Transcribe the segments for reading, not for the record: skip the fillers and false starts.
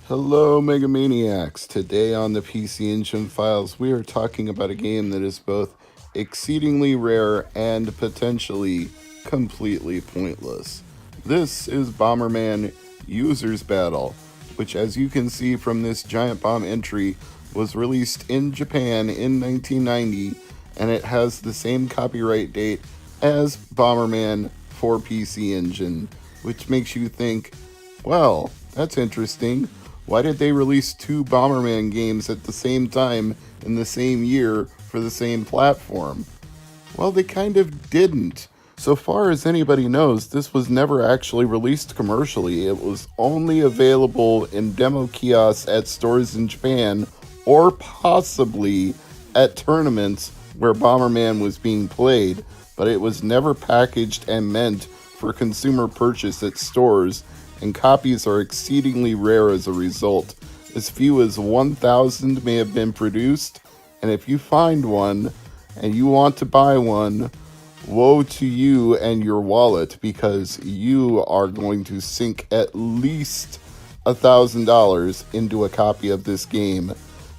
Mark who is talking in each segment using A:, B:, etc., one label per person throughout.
A: Hello, Megamaniacs. Today on the PC Engine Files, we are talking about a game that is both exceedingly rare and potentially completely pointless. This is Bomberman Users Battle, which, as you can see from this giant bomb entry, was released in Japan in 1990, and it has the same copyright date as Bomberman for PC Engine, which makes you think, well, that's interesting. Why did they release two Bomberman games at the same time in the same year for the same platform? Well, they kind of didn't. So far as anybody knows, this was never actually released commercially. It was only available in demo kiosks at stores in Japan or possibly at tournaments where Bomberman was being played, but it was never packaged and meant for consumer purchase at stores, and copies are exceedingly rare as a result. As few as 1,000 may have been produced, and if you find one and you want to buy one, woe to you and your wallet, because you are going to sink at least $1,000 into a copy of this game.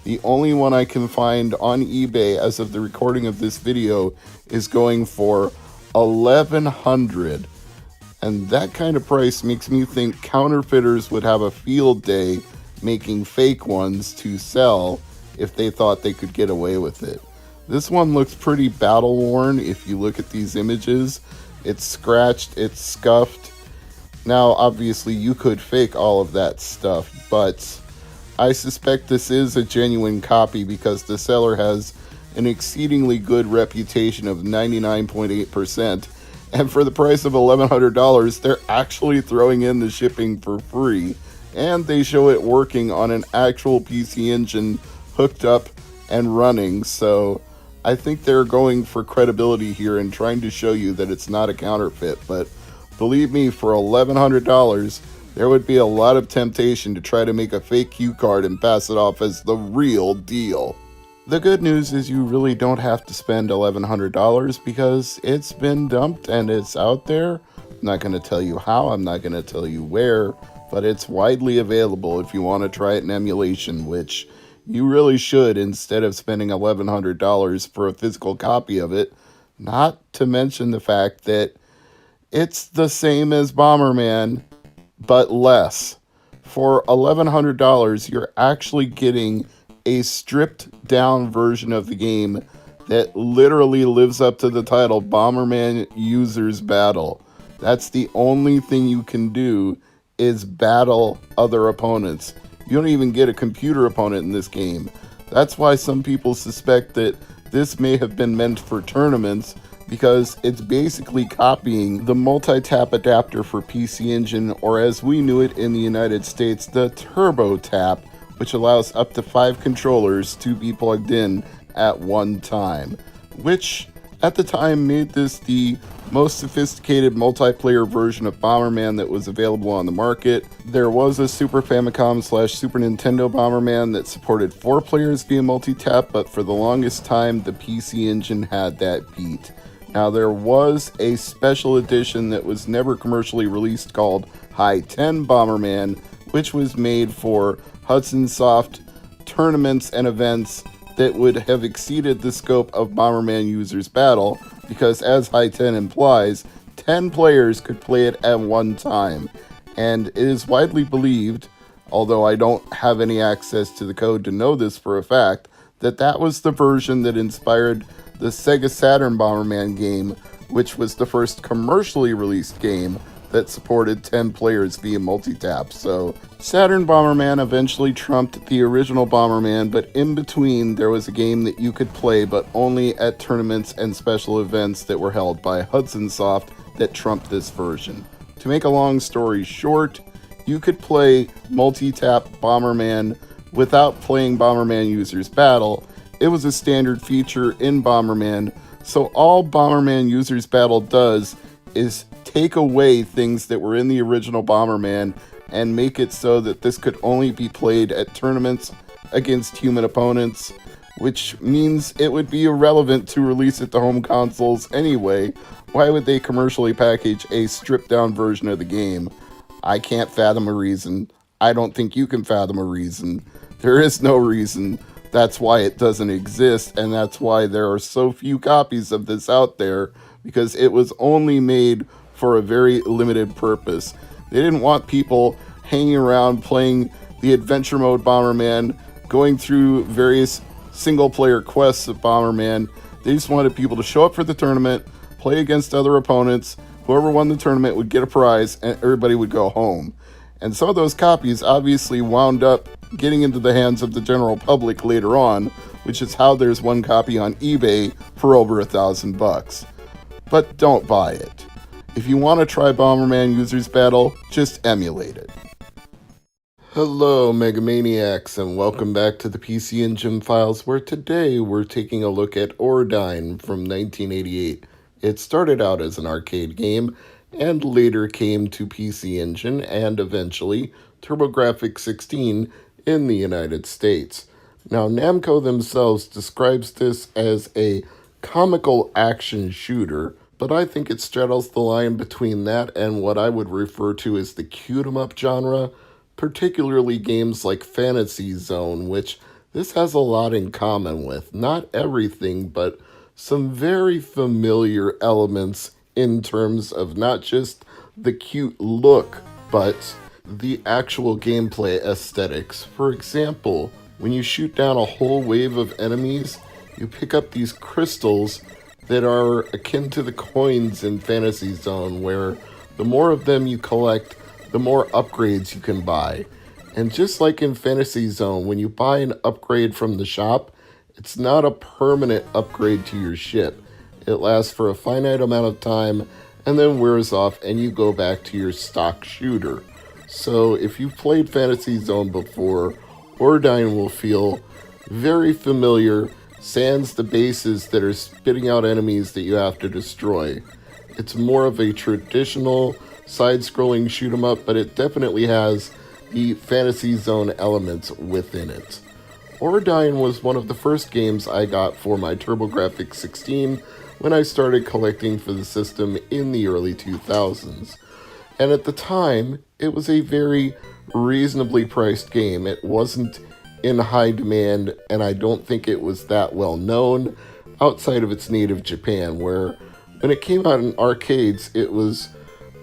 A: The only one I can find on eBay as of the recording of this video is going for $1,100. And that kind of price makes me think counterfeiters would have a field day making fake ones to sell if they thought they could get away with it. This one looks pretty battle worn if you look at these images. It's scratched, it's scuffed. Now, obviously, you could fake all of that stuff, but I suspect this is a genuine copy because the seller has an exceedingly good reputation of 99.8%. And for the price of $1,100, they're actually throwing in the shipping for free. And they show it working on an actual PC Engine hooked up and running. So I think they're going for credibility here and trying to show you that it's not a counterfeit. But believe me, for $1,100, there would be a lot of temptation to try to make a fake cue card and pass it off as the real deal. The good news is you really don't have to spend $1,100 because it's been dumped and it's out there. I'm not going to tell you how, I'm not going to tell you where, but it's widely available if you want to try it in emulation, which you really should instead of spending $1,100 for a physical copy of it. Not to mention the fact that it's the same as Bomberman, but less. For $1,100, you're actually getting a stripped down version of the game that literally lives up to the title, Bomberman Users Battle. That's the only thing you can do is battle other opponents. You don't even get a computer opponent in this game. That's why some people suspect that this may have been meant for tournaments, because it's basically copying the multi-tap adapter for PC Engine, or as we knew it in the United States, the Turbo Tap, which allows up to 5 controllers to be plugged in at one time, which at the time made this the most sophisticated multiplayer version of Bomberman that was available on the market. There was a Super Famicom / Super Nintendo Bomberman that supported 4 players via multi-tap, but for the longest time the PC Engine had that beat. Now, there was a special edition that was never commercially released called High 10 Bomberman, which was made for Hudson Soft tournaments and events that would have exceeded the scope of Bomberman Users Battle, because as High 10 implies, 10 players could play it at one time. And it is widely believed, although I don't have any access to the code to know this for a fact, that that was the version that inspired the Sega Saturn Bomberman game, which was the first commercially released game that supported 10 players via multi-tap. So Saturn Bomberman eventually trumped the original Bomberman, but in between there was a game that you could play but only at tournaments and special events that were held by Hudson Soft that trumped this version. To make a long story short, you could play multi-tap Bomberman without playing Bomberman Users Battle. It was a standard feature in Bomberman, so all Bomberman Users Battle does is take away things that were in the original Bomberman and make it so that this could only be played at tournaments against human opponents, which means it would be irrelevant to release it to home consoles anyway. Why would they commercially package a stripped down version of the game? I can't fathom a reason. I don't think you can fathom a reason. There is no reason. That's why it doesn't exist, and that's why there are so few copies of this out there, because it was only made for a very limited purpose. They didn't want people hanging around playing the adventure mode Bomberman, going through various single-player quests of Bomberman. They just wanted people to show up for the tournament, play against other opponents. Whoever won the tournament would get a prize, and everybody would go home. And some of those copies obviously wound up getting into the hands of the general public later on, which is how there's one copy on eBay for over $1,000. But don't buy it. If you want to try Bomberman Users Battle, just emulate it. Hello, Megamaniacs, and welcome back to the PC Engine Files, where today we're taking a look at Ordyne from 1988. It started out as an arcade game, and later came to PC Engine and eventually TurboGrafx-16 in the United States. Now, Namco themselves describes this as a comical action shooter, but I think it straddles the line between that and what I would refer to as the cute-em-up genre, particularly games like Fantasy Zone, which this has a lot in common with. Not everything, but some very familiar elements in terms of not just the cute look, but the actual gameplay aesthetics. For example, when you shoot down a whole wave of enemies, you pick up these crystals that are akin to the coins in Fantasy Zone, where the more of them you collect, the more upgrades you can buy. And just like in Fantasy Zone, when you buy an upgrade from the shop, it's not a permanent upgrade to your ship. It lasts for a finite amount of time and then wears off and you go back to your stock shooter. So if you've played Fantasy Zone before, Ordyne will feel very familiar, sans the bases that are spitting out enemies that you have to destroy. It's more of a traditional side-scrolling shoot-'em-up, but it definitely has the Fantasy Zone elements within it. Ordyne was one of the first games I got for my TurboGrafx-16 when I started collecting for the system in the early 2000s. And at the time, it was a very reasonably priced game. It wasn't in high demand, and I don't think it was that well known outside of its native Japan, where when it came out in arcades, it was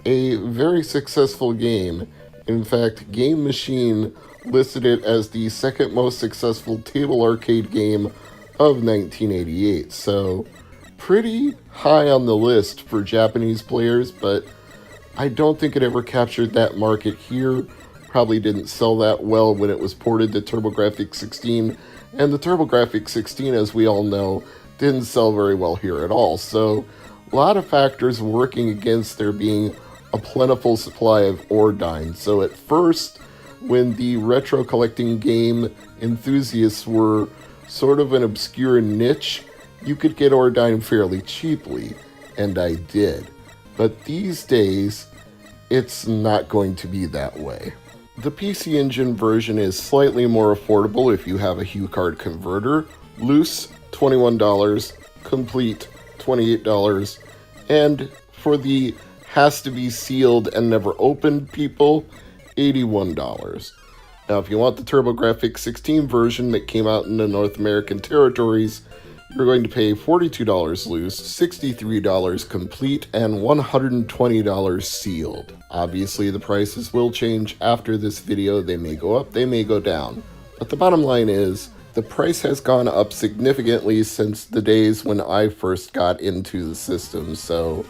A: a very successful game. In fact, Game Machine listed it as the second most successful table arcade game of 1988, so pretty high on the list for Japanese players, but I don't think it ever captured that market here. Probably didn't sell that well when it was ported to TurboGrafx-16, and the TurboGrafx-16, as we all know, didn't sell very well here at all. So a lot of factors working against there being a plentiful supply of Ordyne. So at first, when the retro collecting game enthusiasts were sort of an obscure niche, you could get Ordyne fairly cheaply, and I did. But these days, it's not going to be that way. The PC Engine version is slightly more affordable if you have a HuCard converter. Loose, $21, complete, $28, and for the has to be sealed and never opened people, $81. Now, if you want the TurboGrafx-16 version that came out in the North American territories, you're going to pay $42 loose, $63 complete, and $120 sealed. Obviously, the prices will change after this video. They may go up, they may go down. But the bottom line is, the price has gone up significantly since the days when I first got into the system, so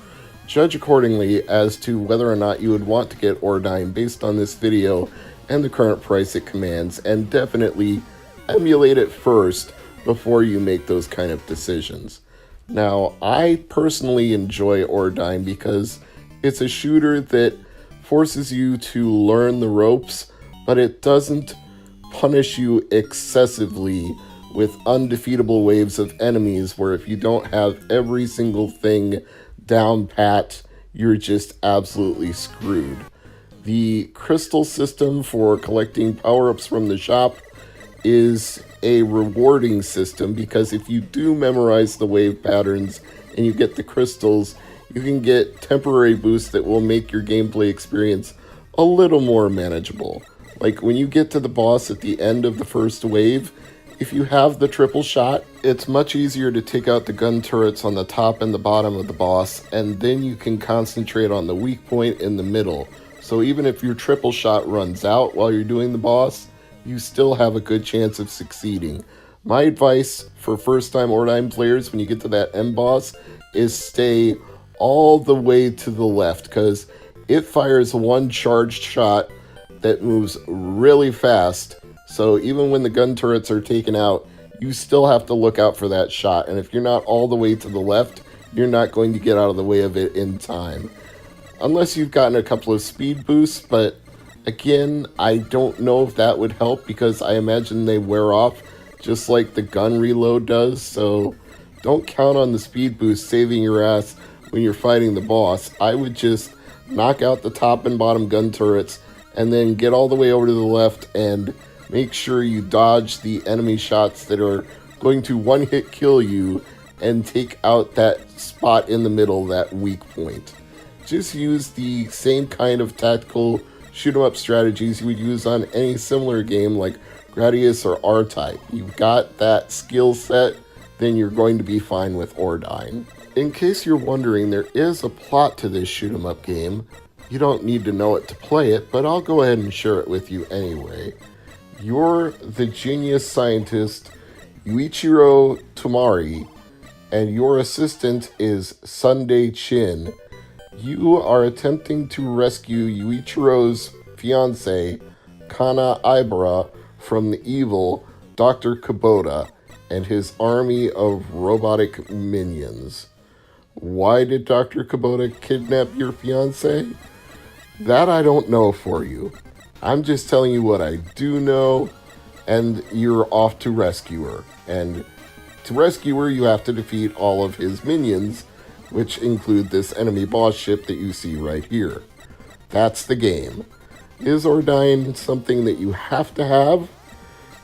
A: judge accordingly as to whether or not you would want to get Ordyne based on this video and the current price it commands, and definitely emulate it first before you make those kind of decisions. Now, I personally enjoy Ordyne because it's a shooter that forces you to learn the ropes, but it doesn't punish you excessively with undefeatable waves of enemies where if you don't have every single thing down pat, you're just absolutely screwed. The crystal system for collecting power-ups from the shop is a rewarding system because if you do memorize the wave patterns and you get the crystals, you can get temporary boosts that will make your gameplay experience a little more manageable. Like when you get to the boss at the end of the first wave, if you have the triple shot, it's much easier to take out the gun turrets on the top and the bottom of the boss, and then you can concentrate on the weak point in the middle. So even if your triple shot runs out while you're doing the boss, you still have a good chance of succeeding. My advice for first-time Ordyne players when you get to that end boss is stay all the way to the left, because it fires one charged shot that moves really fast. So even when the gun turrets are taken out, you still have to look out for that shot. And if you're not all the way to the left, you're not going to get out of the way of it in time. Unless you've gotten a couple of speed boosts, but again, I don't know if that would help because I imagine they wear off just like the gun reload does. So don't count on the speed boost saving your ass when you're fighting the boss. I would just knock out the top and bottom gun turrets and then get all the way over to the left and make sure you dodge the enemy shots that are going to one-hit kill you and take out that spot in the middle, that weak point. Just use the same kind of tactical shoot-em-up strategies you would use on any similar game like Gradius or R-Type. You've got that skill set, then you're going to be fine with Ordyne. In case you're wondering, there is a plot to this shoot-em-up game. You don't need to know it to play it, but I'll go ahead and share it with you anyway. You're the genius scientist Yuichiro Tomari, and your assistant is Sunday Chin. You are attempting to rescue Yuichiro's fiancé, Kana Ibara, from the evil Dr. Kubota and his army of robotic minions. Why did Dr. Kubota kidnap your fiancé? That I don't know for you. I'm just telling you what I do know, and you're off to rescue her. And to rescue her, you have to defeat all of his minions, which include this enemy boss ship that you see right here. That's the game. Is Ordyne something that you have to have?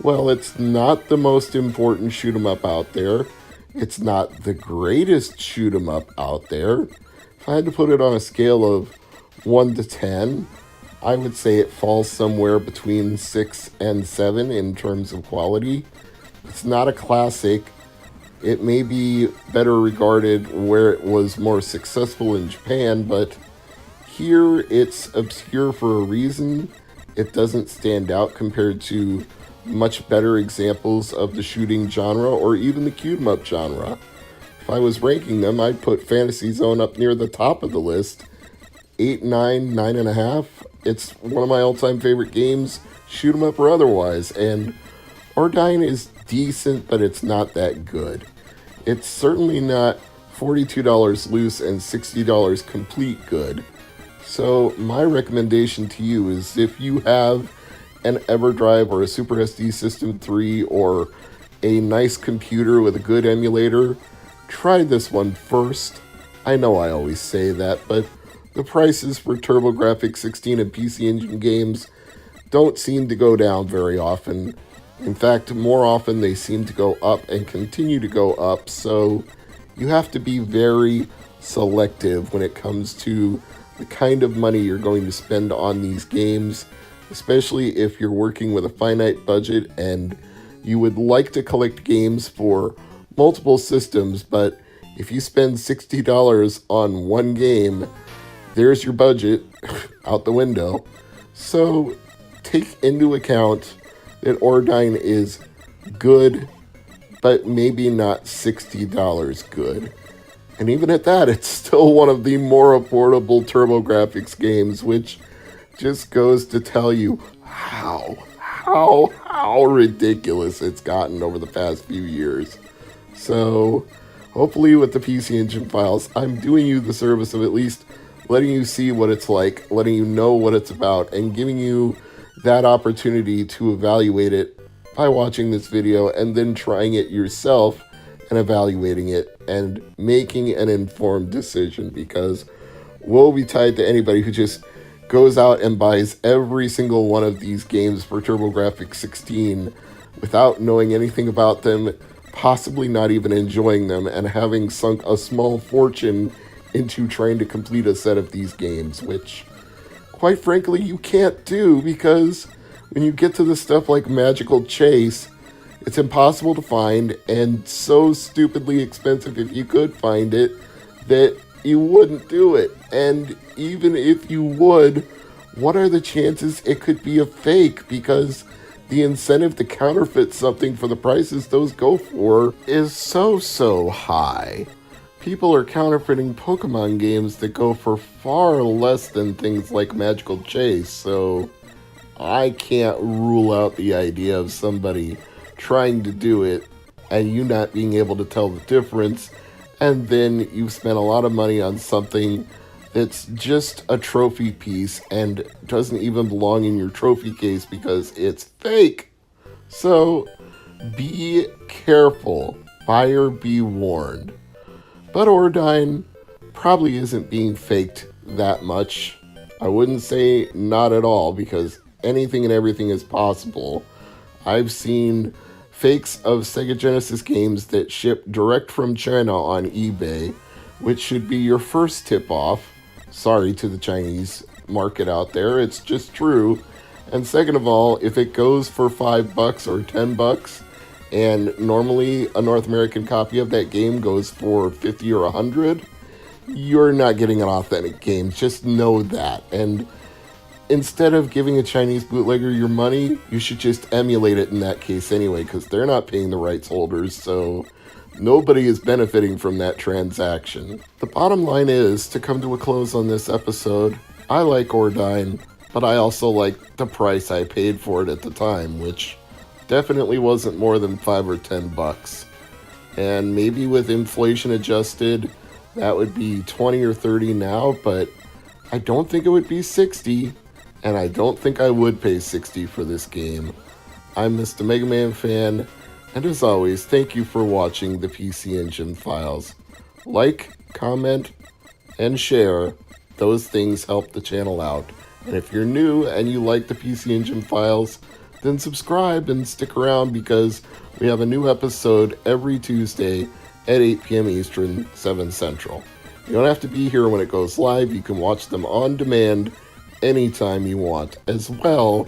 A: Well, it's not the most important shoot 'em up out there. It's not the greatest shoot 'em up out there. If I had to put it on a scale of 1 to 10, I would say it falls somewhere between 6 and 7 in terms of quality. It's not a classic. It may be better regarded where it was more successful in Japan, but here it's obscure for a reason. It doesn't stand out compared to much better examples of the shooting genre or even the shoot-em-up genre. If I was ranking them, I'd put Fantasy Zone up near the top of the list. 8, 9, 9.5. It's one of my all-time favorite games, shoot 'em up or otherwise, and Ordyne is decent, but it's not that good. It's certainly not $42 loose and $60 complete good. So my recommendation to you is if you have an EverDrive or a Super SD System 3 or a nice computer with a good emulator, try this one first. I know I always say that, but the prices for TurboGrafx 16 and PC Engine games don't seem to go down very often. In fact, more often they seem to go up and continue to go up, so you have to be very selective when it comes to the kind of money you're going to spend on these games, especially if you're working with a finite budget and you would like to collect games for multiple systems, but if you spend $60 on one game, there's your budget out the window. So take into account that Ordyne is good, but maybe not $60 good. And even at that, it's still one of the more affordable TurboGrafx games, which just goes to tell you how ridiculous it's gotten over the past few years. So hopefully with the PC Engine files, I'm doing you the service of at least letting you see what it's like, letting you know what it's about, and giving you that opportunity to evaluate it by watching this video and then trying it yourself and evaluating it and making an informed decision, because woe betide to anybody who just goes out and buys every single one of these games for TurboGrafx 16 without knowing anything about them, possibly not even enjoying them, and having sunk a small fortune into trying to complete a set of these games, which, quite frankly, you can't do, because When you get to the stuff like Magical Chase, it's impossible to find and so stupidly expensive if you could find it that you wouldn't do it. And even if you would, what are the chances it could be a fake? Because the incentive to counterfeit something for the prices those go for is so high. People are counterfeiting Pokemon games that go for far less than things like Magical Chase, so I can't rule out the idea of somebody trying to do it and you not being able to tell the difference, and then you've spent a lot of money on something that's just a trophy piece and doesn't even belong in your trophy case because it's fake. So be careful. Buyer be warned. But Ordyne probably isn't being faked that much. I wouldn't say not at all, because anything and everything is possible. I've seen fakes of Sega Genesis games that ship direct from China on eBay, which should be your first tip-off. Sorry to the Chinese market out there, it's just true. And second of all, if it goes for $5 or $10, and normally a North American copy of that game goes for $50 or $100, you're not getting an authentic game. Just know that. And instead of giving a Chinese bootlegger your money, you should just emulate it in that case anyway, because they're not paying the rights holders, so nobody is benefiting from that transaction. The bottom line is, to come to a close on this episode, I like Ordyne, but I also like the price I paid for it at the time, which definitely wasn't more than $5 or $10. And maybe with inflation adjusted, that would be 20 or 30 now, but I don't think it would be 60, and I don't think I would pay 60 for this game. I'm Mr. MegaManFan, and as always, thank you for watching the PC Engine Files. Like, comment, and share. Those things help the channel out. And if you're new and you like the PC Engine Files, then subscribe and stick around, because we have a new episode every Tuesday at 8 p.m. Eastern, 7 Central. You don't have to be here when it goes live. You can watch them on demand anytime you want, as well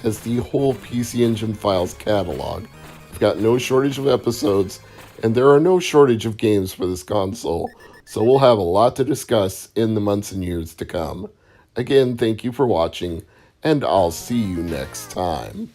A: as the whole PC Engine Files catalog. I've got no shortage of episodes, and there are no shortage of games for this console, so we'll have a lot to discuss in the months and years to come. Again, thank you for watching, and I'll see you next time.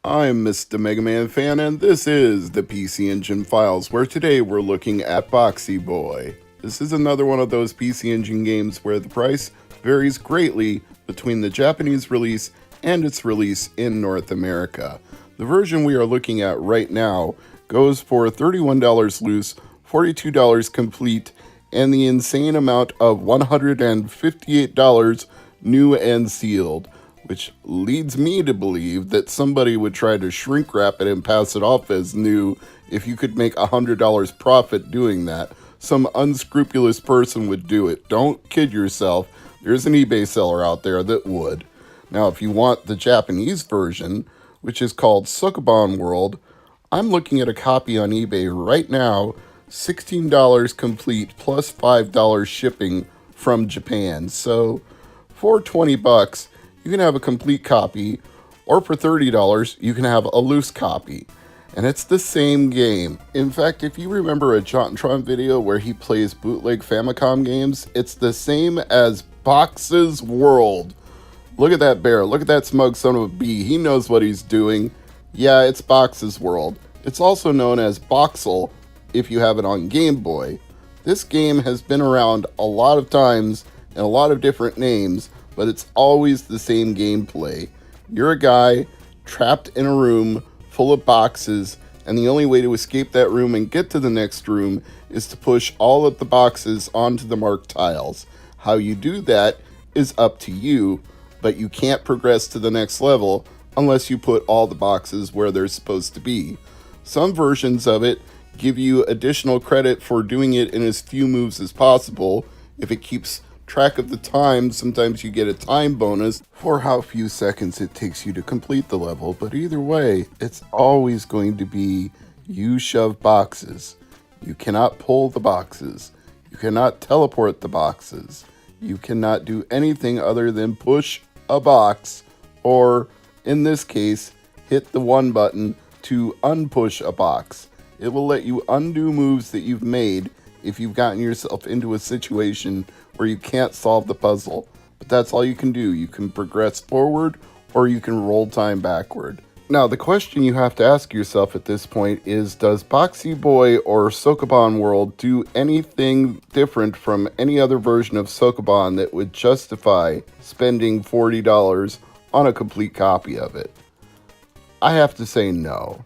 A: I'm Mr. MegaManFan, and this is the PC Engine Files, where today we're looking at Boxy Boy. This is another one of those PC Engine games where the price varies greatly between the Japanese release and its release in North America. The version we are looking at right now goes for $31 loose, $42 complete, and the insane amount of $158 new and sealed, which leads me to believe that somebody would try to shrink wrap it and pass it off as new if you could make $100 profit doing that. Some unscrupulous person would do it. Don't kid yourself. There's an eBay seller out there that would. Now, if you want the Japanese version, which is called Sukabon World, I'm looking at a copy on eBay right now, $16 complete plus $5 shipping from Japan. So for $20, you can have a complete copy, or for $30, you can have a loose copy. And it's the same game. In fact, if you remember a Jontron video where he plays bootleg Famicom games, it's the same as Box's World. Look at that bear. Look at that smug son of a bee. He knows what he's doing. Yeah, it's Box's World. It's also known as Boxel if you have it on Game Boy. This game has been around a lot of times and a lot of different names, but it's always the same gameplay. You're a guy trapped in a room full of boxes, and the only way to escape that room and get to the next room is to push all of the boxes onto the marked tiles. How you do that is up to you, but you can't progress to the next level unless you put all the boxes where they're supposed to be. Some versions of it give you additional credit for doing it in as few moves as possible. If it keeps track of the time, sometimes you get a time bonus for how few seconds it takes you to complete the level, but either way, it's always going to be You shove boxes. You cannot pull the boxes. You cannot teleport the boxes. You cannot do anything other than push a box, or in this case, hit the 1 button to unpush a box. It will let you undo moves that you've made if you've gotten yourself into a situation where you can't solve the puzzle. But that's all you can do. You can progress forward or you can roll time backward. Now, the question you have to ask yourself at this point is, does Boxy Boy or Sokoban World do anything different from any other version of Sokoban that would justify spending $40 on a complete copy of it? I have to say no.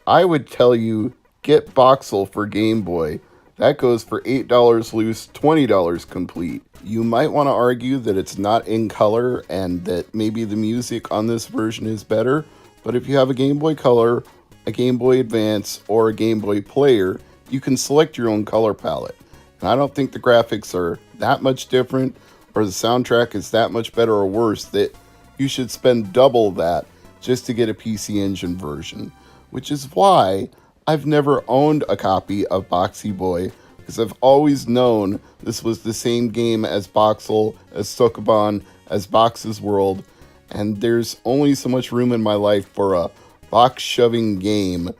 A: I would tell you, get Boxel for Game Boy. That goes for $8 loose, $20 complete. You might want to argue that it's not in color and that maybe the music on this version is better, but if you have a Game Boy Color, a Game Boy Advance, or a Game Boy Player, you can select your own color palette. And I don't think the graphics are that much different or the soundtrack is that much better or worse that you should spend double that just to get a PC Engine version, which is why I've never owned a copy of Boxy Boy, because I've always known this was the same game as Boxel, as Sokoban, as Box's World, and there's only so much room in my life for a box-shoving game,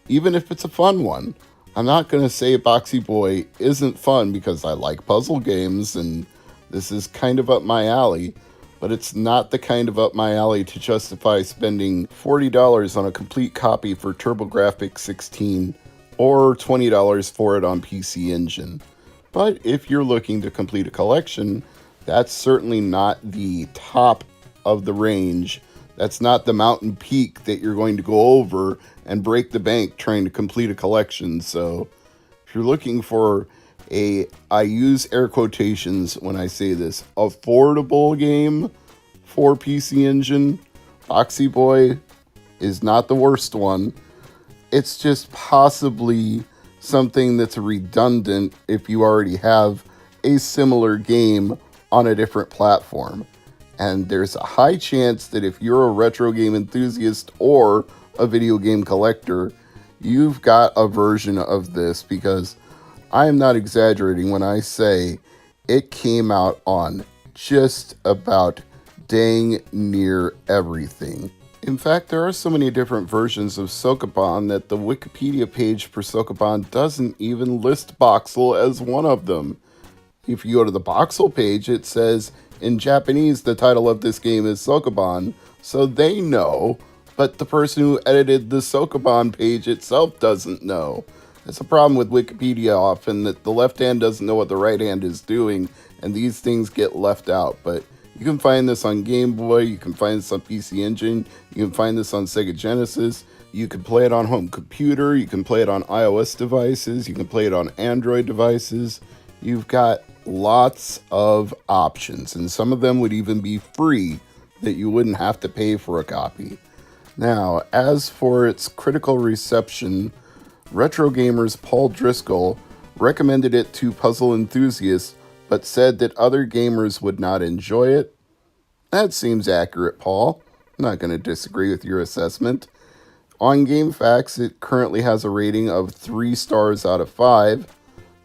A: even if it's a fun one. I'm not going to say Boxy Boy isn't fun because I like puzzle games, and this is kind of up my alley, but it's not the kind of up my alley to justify spending $40 on a complete copy for TurboGrafx 16 or $20 for it on PC Engine. But if you're looking to complete a collection, that's certainly not the top of the range. That's not the mountain peak that you're going to go over and break the bank trying to complete a collection. So if you're looking for I use air quotations when I say this, affordable game for PC Engine, Boxy Boy is not the worst one. It's just possibly something that's redundant if you already have a similar game on a different platform. And there's a high chance that if you're a retro game enthusiast or a video game collector, you've got a version of this, because I am not exaggerating when I say it came out on just about dang near everything. In fact, there are so many different versions of Sokoban that the Wikipedia page for Sokoban doesn't even list Boxel as one of them. If you go to the Boxel page, it says, in Japanese, the title of this game is Sokoban, so they know, but the person who edited the Sokoban page itself doesn't know. That's a problem with Wikipedia often, that the left hand doesn't know what the right hand is doing, and these things get left out. But you can find this on Game Boy, you can find this on PC Engine, you can find this on Sega Genesis, you can play it on home computer, you can play it on iOS devices, you can play it on Android devices. You've got lots of options, and some of them would even be free that you wouldn't have to pay for a copy. Now, as for its critical reception, Retro Gamer's Paul Driscoll recommended it to puzzle enthusiasts, but said that other gamers would not enjoy it. That seems accurate, Paul. I'm not going to disagree with your assessment. On GameFAQs, it currently has a rating of 3 stars out of 5,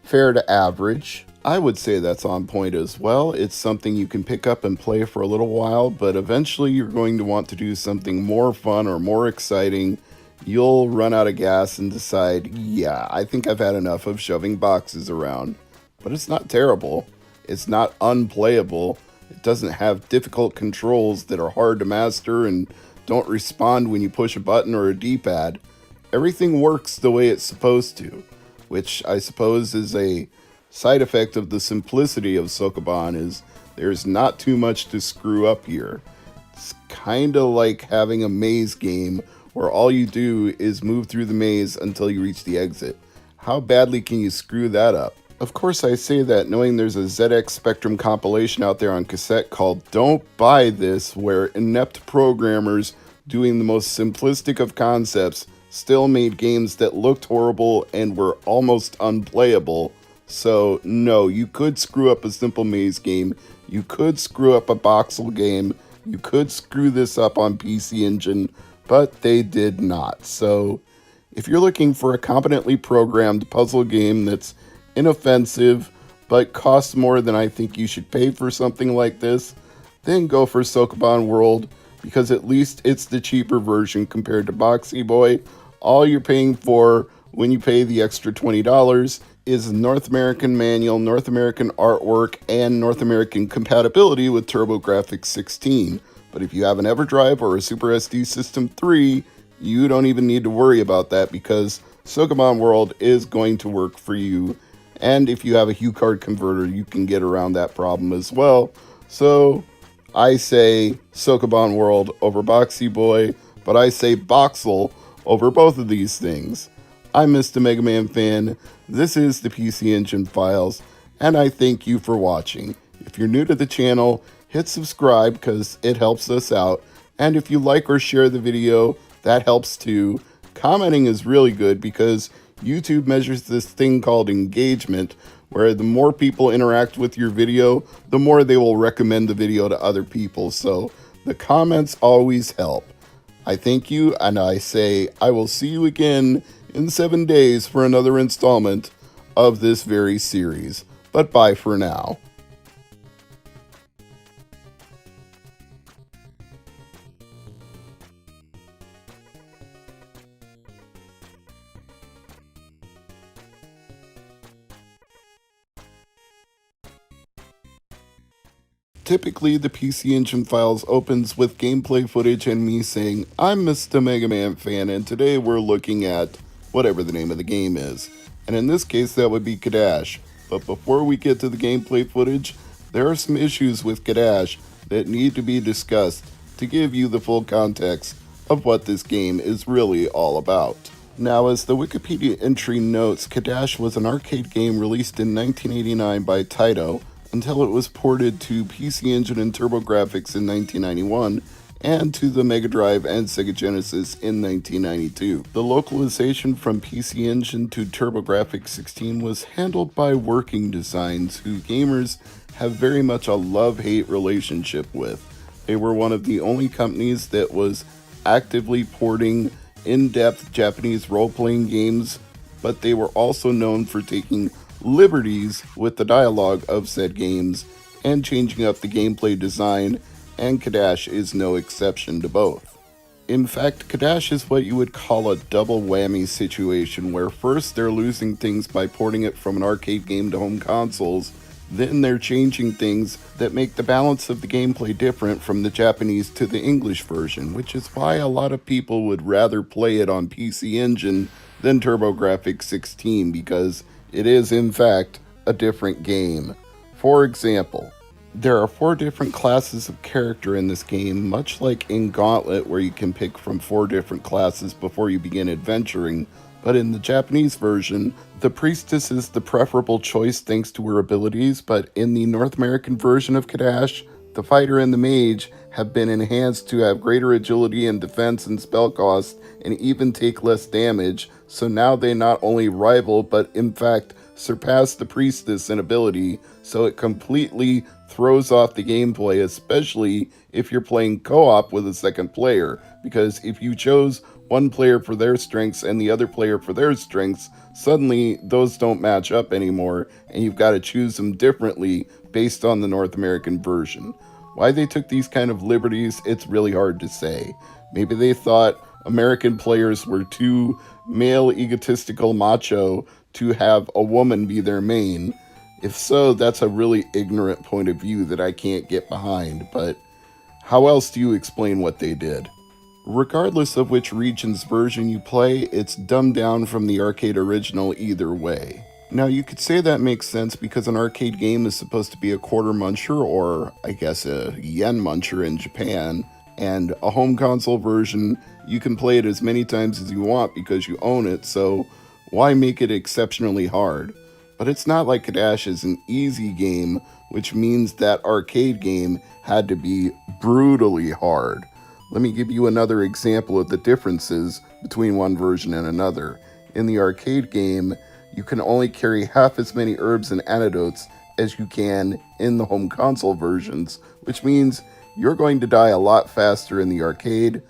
A: fair to average. I would say that's on point as well. It's something you can pick up and play for a little while, but eventually you're going to want to do something more fun or more exciting. You'll run out of gas and decide, yeah, I think I've had enough of shoving boxes around. But it's not terrible. It's not unplayable. It doesn't have difficult controls that are hard to master and don't respond when you push a button or a D-pad. Everything works the way it's supposed to, which I suppose is a side effect of the simplicity of Sokoban, is there's not too much to screw up here. It's kind of like having a maze game where all you do is move through the maze until you reach the exit. How badly can you screw that up? Of course, I say that knowing there's a ZX Spectrum compilation out there on cassette called Don't Buy This, where inept programmers doing the most simplistic of concepts still made games that looked horrible and were almost unplayable. So, no, you could screw up a simple maze game, you could screw up a Boxel game, you could screw this up on PC Engine, but they did not. So, If you're looking for a competently programmed puzzle game that's inoffensive but costs more than I think you should pay for something like this, then go for Sokoban World, because at least it's the cheaper version compared to Boxy Boy. All you're paying for when you pay the extra $20 is North American manual, North American artwork, and North American compatibility with TurboGrafx 16. But if you have an EverDrive or a Super SD System 3, you don't even need to worry about that, because Sokoban World is going to work for you. And if you have a HuCard converter, you can get around that problem as well. So I say Sokoban World over Boxy Boy, but I say Boxel over both of these things. I'm Mr. MegaManFan. This is the PC Engine Files, and I thank you for watching. If you're new to the channel, hit subscribe because it helps us out. And if you like or share the video, that helps too. Commenting is really good because YouTube measures this thing called engagement, where the more people interact with your video, the more they will recommend the video to other people. So the comments always help. I thank you, and I say I will see you again in 7 days for another installment of this very series. But bye for now. Typically, the PC Engine Files opens with gameplay footage and me saying, I'm Mr. MegaManFan, and today we're looking at whatever the name of the game is. And in this case, that would be Cadash. But before we get to the gameplay footage, there are some issues with Cadash that need to be discussed to give you the full context of what this game is really all about. Now, as the Wikipedia entry notes, Cadash was an arcade game released in 1989 by Taito, until it was ported to PC Engine and TurboGrafx in 1991, and to the Mega Drive and Sega Genesis in 1992. The localization from PC Engine to TurboGrafx 16 was handled by Working Designs, who gamers have very much a love-hate relationship with. They were one of the only companies that was actively porting in-depth Japanese role-playing games, but they were also known for taking liberties with the dialogue of said games and changing up the gameplay design, and Cadash is no exception to both. In fact, Cadash is what you would call a double whammy situation, where first they're losing things by porting it from an arcade game to home consoles, then they're changing things that make the balance of the gameplay different from the Japanese to the English version, which is why a lot of people would rather play it on PC Engine than TurboGrafx 16, because it is, in fact, a different game. For example, there are 4 different classes of character in this game, much like in Gauntlet, where you can pick from 4 different classes before you begin adventuring, but in the Japanese version, the priestess is the preferable choice thanks to her abilities, but in the North American version of Cadash, the fighter and the mage have been enhanced to have greater agility and defense and spell cost, and even take less damage, so now they not only rival, but in fact surpass the priestess in ability, so it completely throws off the gameplay, especially if you're playing co-op with a second player, because if you chose one player for their strengths and the other player for their strengths, suddenly those don't match up anymore, and you've got to choose them differently based on the North American version. Why they took these kind of liberties, it's really hard to say. Maybe they thought American players were too male, egotistical, macho to have a woman be their main. If so, that's a really ignorant point of view that I can't get behind, but how else do you explain what they did? Regardless of which region's version you play, it's dumbed down from the arcade original either way. Now, you could say that makes sense because an arcade game is supposed to be a quarter muncher, or I guess a yen muncher in Japan, and a home console version, you can play it as many times as you want because you own it, so why make it exceptionally hard? But it's not like Cadash is an easy game, which means that arcade game had to be brutally hard. Let me give you another example of the differences between one version and another. In the arcade game, you can only carry half as many herbs and antidotes as you can in the home console versions, which means you're going to die a lot faster in the arcade,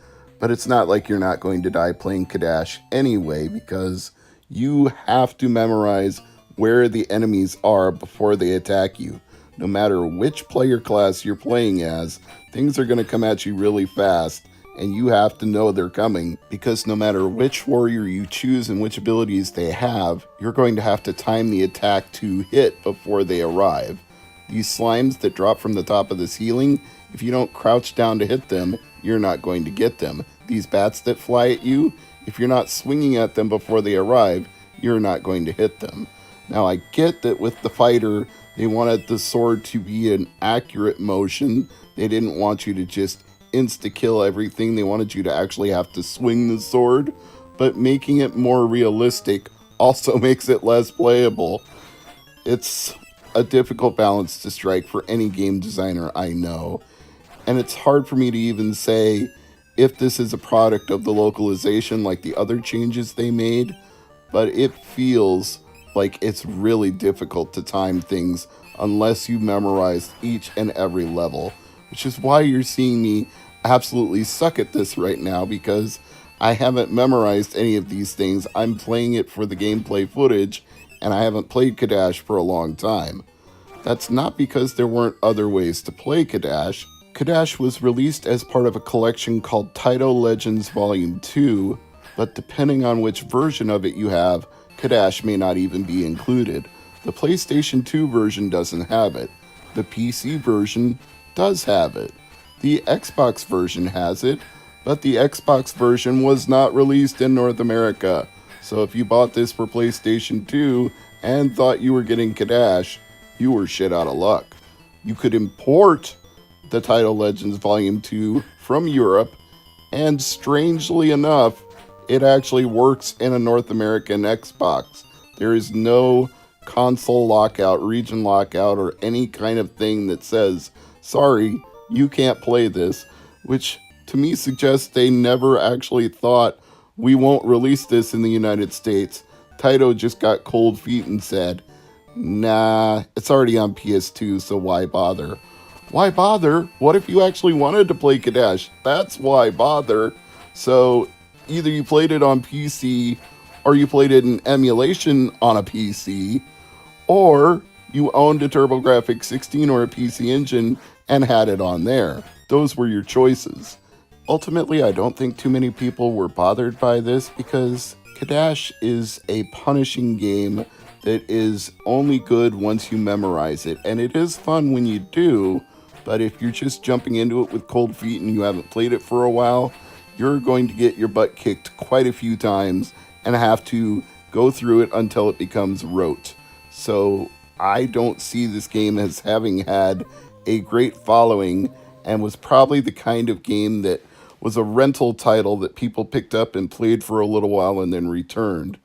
A: But it's not like you're not going to die playing Cadash anyway, because you have to memorize where the enemies are before they attack you. No matter which player class you're playing as, things are going to come at you really fast, and you have to know they're coming, because no matter which warrior you choose and which abilities they have, you're going to have to time the attack to hit before they arrive. These slimes that drop from the top of the ceiling, if you don't crouch down to hit them, you're not going to get them. These bats that fly at you, if you're not swinging at them before they arrive, you're not going to hit them. Now, I get that with the fighter, they wanted the sword to be an accurate motion. They didn't want you to just insta-kill everything. They wanted you to actually have to swing the sword, but making it more realistic also makes it less playable. It's a difficult balance to strike for any game designer I know, and it's hard for me to even say if this is a product of the localization like the other changes they made, but it feels like it's really difficult to time things unless you memorize each and every level, which is why you're seeing me absolutely suck at this right now, because I haven't memorized any of these things. I'm playing it for the gameplay footage, and I haven't played Cadash for a long time. That's not because there weren't other ways to play Cadash. Cadash was released as part of a collection called Taito Legends Volume 2, but depending on which version of it you have, Cadash may not even be included. The PlayStation 2 version doesn't have it. The PC version does have it. The Xbox version has it, but the Xbox version was not released in North America. So if you bought this for PlayStation 2 and thought you were getting Cadash, you were shit out of luck. You could import the Taito Legends Volume 2 from Europe, and strangely enough, it actually works in a North American Xbox. There is no console lockout, region lockout, or any kind of thing that says, sorry, you can't play this, which to me suggests they never actually thought, we won't release this in the United States. Taito just got cold feet and said, nah, it's already on PS2, so why bother? Why bother? What if you actually wanted to play Cadash? That's why bother. So either you played it on PC, or you played it in emulation on a PC, or you owned a TurboGrafx 16 or a PC Engine and had it on there. Those were your choices. Ultimately, I don't think too many people were bothered by this, because Cadash is a punishing game that is only good once you memorize it, and it is fun when you do, but if you're just jumping into it with cold feet and you haven't played it for a while, you're going to get your butt kicked quite a few times and have to go through it until it becomes rote. So I don't see this game as having had a great following, and was probably the kind of game that was a rental title that people picked up and played for a little while and then returned.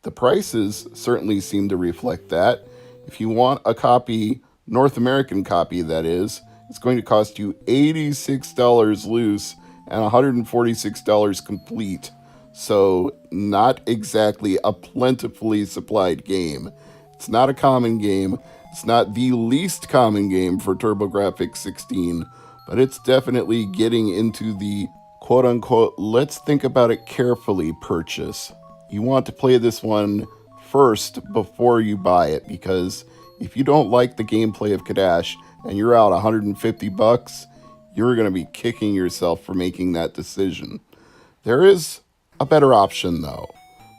A: The prices certainly seem to reflect that. If you want a copy, North American copy that is, it's going to cost you $86 loose and $146 complete. So not exactly a plentifully supplied game. It's not a common game. It's not the least common game for TurboGrafx 16, but it's definitely getting into the quote-unquote, let's think about it carefully purchase. You want to play this one first before you buy it, because if you don't like the gameplay of Cadash and you're out $150, you're going to be kicking yourself for making that decision. There is a better option though.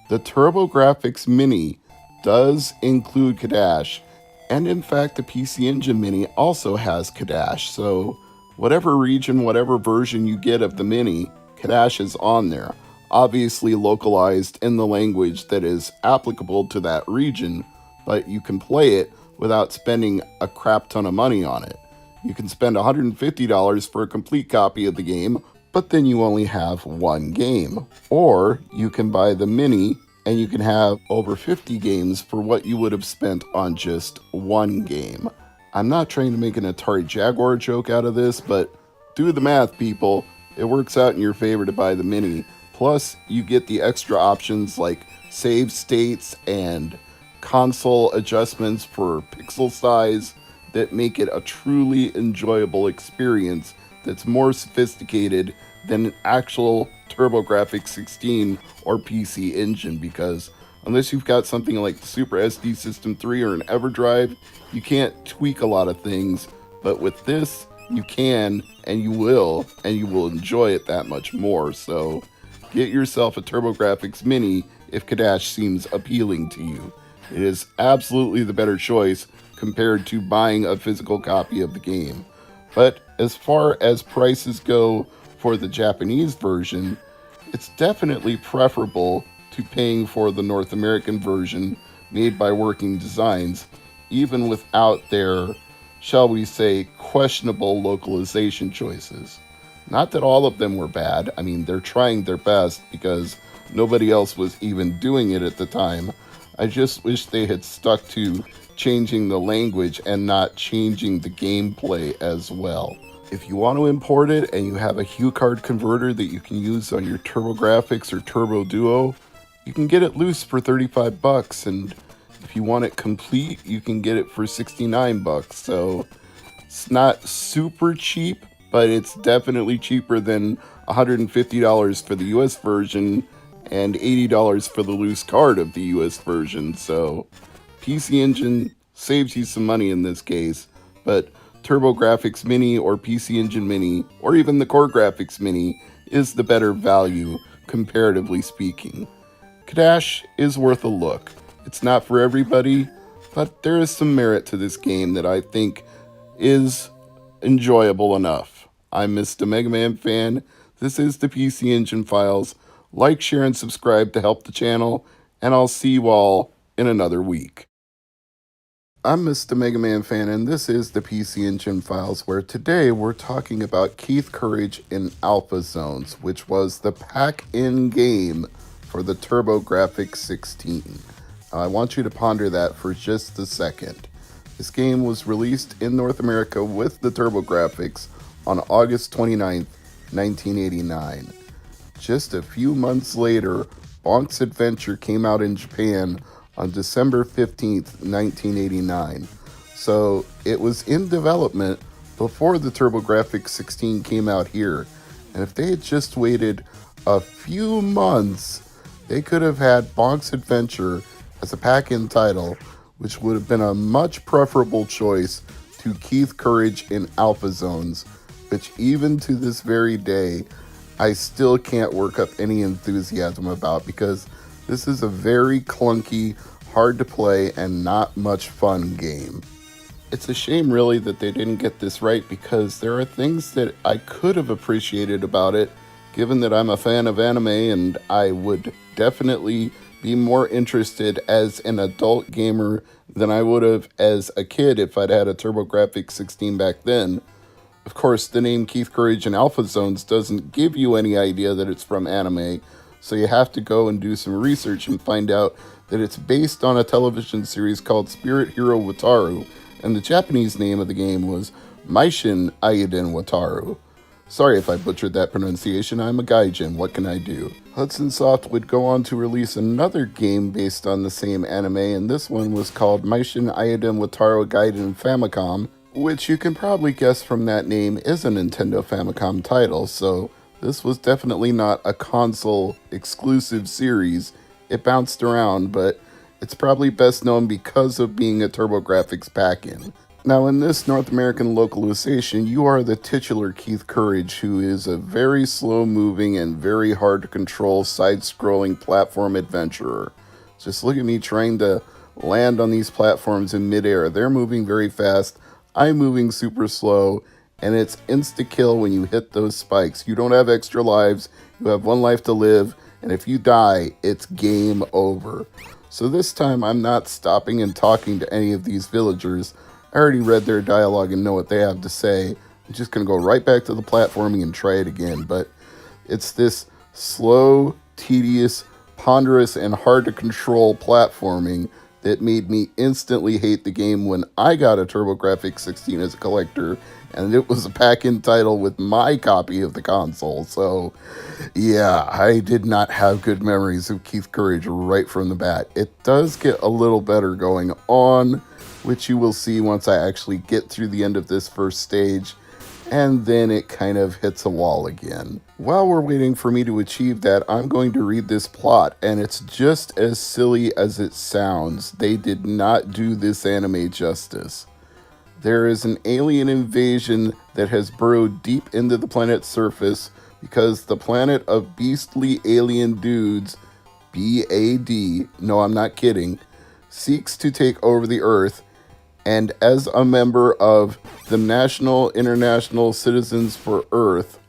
A: The TurboGrafx Mini does include Cadash, and in fact the PC Engine Mini also has Cadash, so whatever region, whatever version you get of the Mini, Cadash is on there. Obviously localized in the language that is applicable to that region, but you can play it without spending a crap ton of money on it. You can spend $150 for a complete copy of the game, but then you only have one game. Or you can buy the Mini and you can have over 50 games for what you would have spent on just one game. I'm not trying to make an Atari Jaguar joke out of this, but do the math, people. It works out in your favor to buy the Mini. Plus, you get the extra options like save states and console adjustments for pixel size that make it a truly enjoyable experience that's more sophisticated than an actual TurboGrafx 16 or PC Engine, because unless you've got something like the Super SD System 3 or an EverDrive, you can't tweak a lot of things. But with this, you can, and you will enjoy it that much more. So get yourself a TurboGrafx Mini if Cadash seems appealing to you. It is absolutely the better choice compared to buying a physical copy of the game. But as far as prices go for the Japanese version, it's definitely preferable to paying for the North American version made by Working Designs, even without their, shall we say, questionable localization choices. Not that all of them were bad. I mean, they're trying their best because nobody else was even doing it at the time. I just wish they had stuck to changing the language and not changing the gameplay as well. If you want to import it and you have a Hue card converter that you can use on your TurboGrafx or Turbo Duo, you can get it loose for 35 bucks, and if you want it complete, you can get it for 69 bucks. So it's not super cheap, but it's definitely cheaper than $150 for the US version and $80 for the loose card of the US version. So PC Engine saves you some money in this case, but TurboGrafx Mini or PC Engine Mini or even the Core Graphics Mini is the better value, comparatively speaking. Cadash is worth a look. It's not for everybody, but there is some merit to this game that I think is enjoyable enough. I'm Mr. MegaManFan. This is the PC Engine Files. Like, share, and subscribe to help the channel, and I'll see you all in another week. I'm Mr. MegaManFan, and this is the PC Engine Files, where today we're talking about Keith Courage in Alpha Zones, which was the pack-in game for the TurboGrafx 16. I want you to ponder that for just a second. This game was released in North America with the TurboGrafx on August 29th, 1989. Just a few months later, Bonk's Adventure came out in Japan on December 15th, 1989. So it was in development before the TurboGrafx 16 came out here. And if they had just waited a few months, they could have had Bonk's Adventure as a pack-in title, which would have been a much preferable choice to Keith Courage in Alpha Zones, which even to this very day, I still can't work up any enthusiasm about, because this is a very clunky, hard to play, and not much fun game. It's a shame really that they didn't get this right, because there are things that I could have appreciated about it, given that I'm a fan of anime and I would definitely be more interested as an adult gamer than I would have as a kid if I'd had a TurboGrafx 16 back then. Of course, the name Keith Courage in Alpha Zones doesn't give you any idea that it's from anime, so you have to go and do some research and find out that it's based on a television series called Spirit Hero Wataru, and the Japanese name of the game was Maishin Aiden Wataru. Sorry if I butchered that pronunciation, I'm a gaijin, what can I do? Hudson Soft would go on to release another game based on the same anime, and this one was called Maishin Aiden Wataru Gaiden Famicom, which you can probably guess from that name is a Nintendo Famicom title, so this was definitely not a console exclusive series. It bounced around, but it's probably best known because of being a TurboGrafx pack-in. Now in this North American localization, you are the titular Keith Courage, who is a very slow-moving and very hard-to-control side-scrolling platform adventurer. Just look at me trying to land on these platforms in midair. They're moving very fast, I'm moving super slow, and it's insta-kill when you hit those spikes. You don't have extra lives, you have one life to live, and if you die, it's game over. So this time I'm not stopping and talking to any of these villagers. I already read their dialogue and know what they have to say. I'm just going to go right back to the platforming and try it again. But it's this slow, tedious, ponderous, and hard to control platforming that made me instantly hate the game when I got a TurboGrafx 16 as a collector, and it was a pack-in title with my copy of the console. So yeah, I did not have good memories of Keith Courage right from the bat. It does get a little better going on, which you will see once I actually get through the end of this first stage. and then it kind of hits a wall again. While we're waiting for me to achieve that, I'm going to read this plot, and it's just as silly as it sounds. They did not do this anime justice. There is an alien invasion that has burrowed deep into the planet's surface because the planet of beastly alien dudes, BAD, no, I'm not kidding, seeks to take over the Earth, and as a member of the National International Citizens for Earth,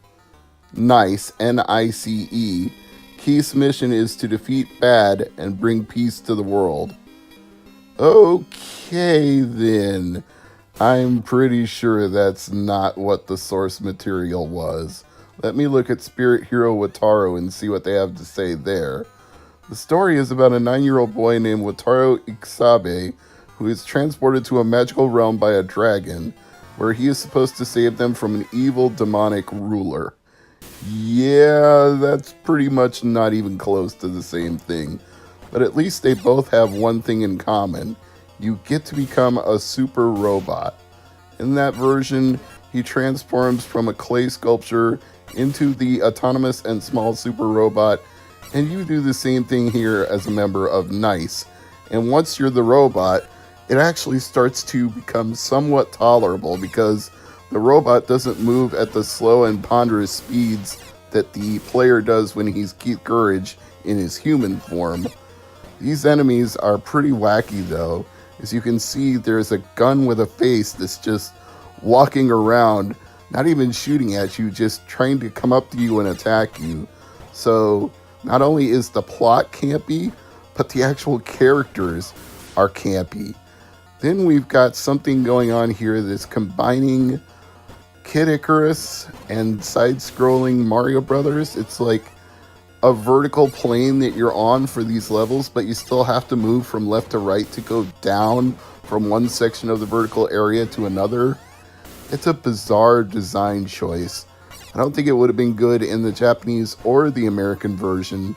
A: NICE, N-I-C-E, Keith's mission is to defeat bad and bring peace to the world. Okay, then. I'm pretty sure that's not what the source material was. Let me look at Spirit Hero Wataru and see what they have to say there. The story is about a 9-year-old boy named Wataru Ikusabe who is transported to a magical realm by a dragon, where he is supposed to save them from an evil demonic ruler. Yeah, that's pretty much not even close to the same thing. But at least they both have one thing in common. You get to become a super robot. In that version, he transforms from a clay sculpture into the autonomous and small super robot, and you do the same thing here as a member of NICE. And once you're the robot, it actually starts to become somewhat tolerable because the robot doesn't move at the slow and ponderous speeds that the player does when he's Keith Courage in his human form. These enemies are pretty wacky though. As you can see, there's a gun with a face that's just walking around, not even shooting at you, just trying to come up to you and attack you. So not only is the plot campy, but the actual characters are campy. Then we've got something going on here that's combining Kid Icarus and side-scrolling Mario Brothers. It's like a vertical plane that you're on for these levels, but you still have to move from left to right to go down from one section of the vertical area to another. It's a bizarre design choice. I don't think it would have been good in the Japanese or the American version,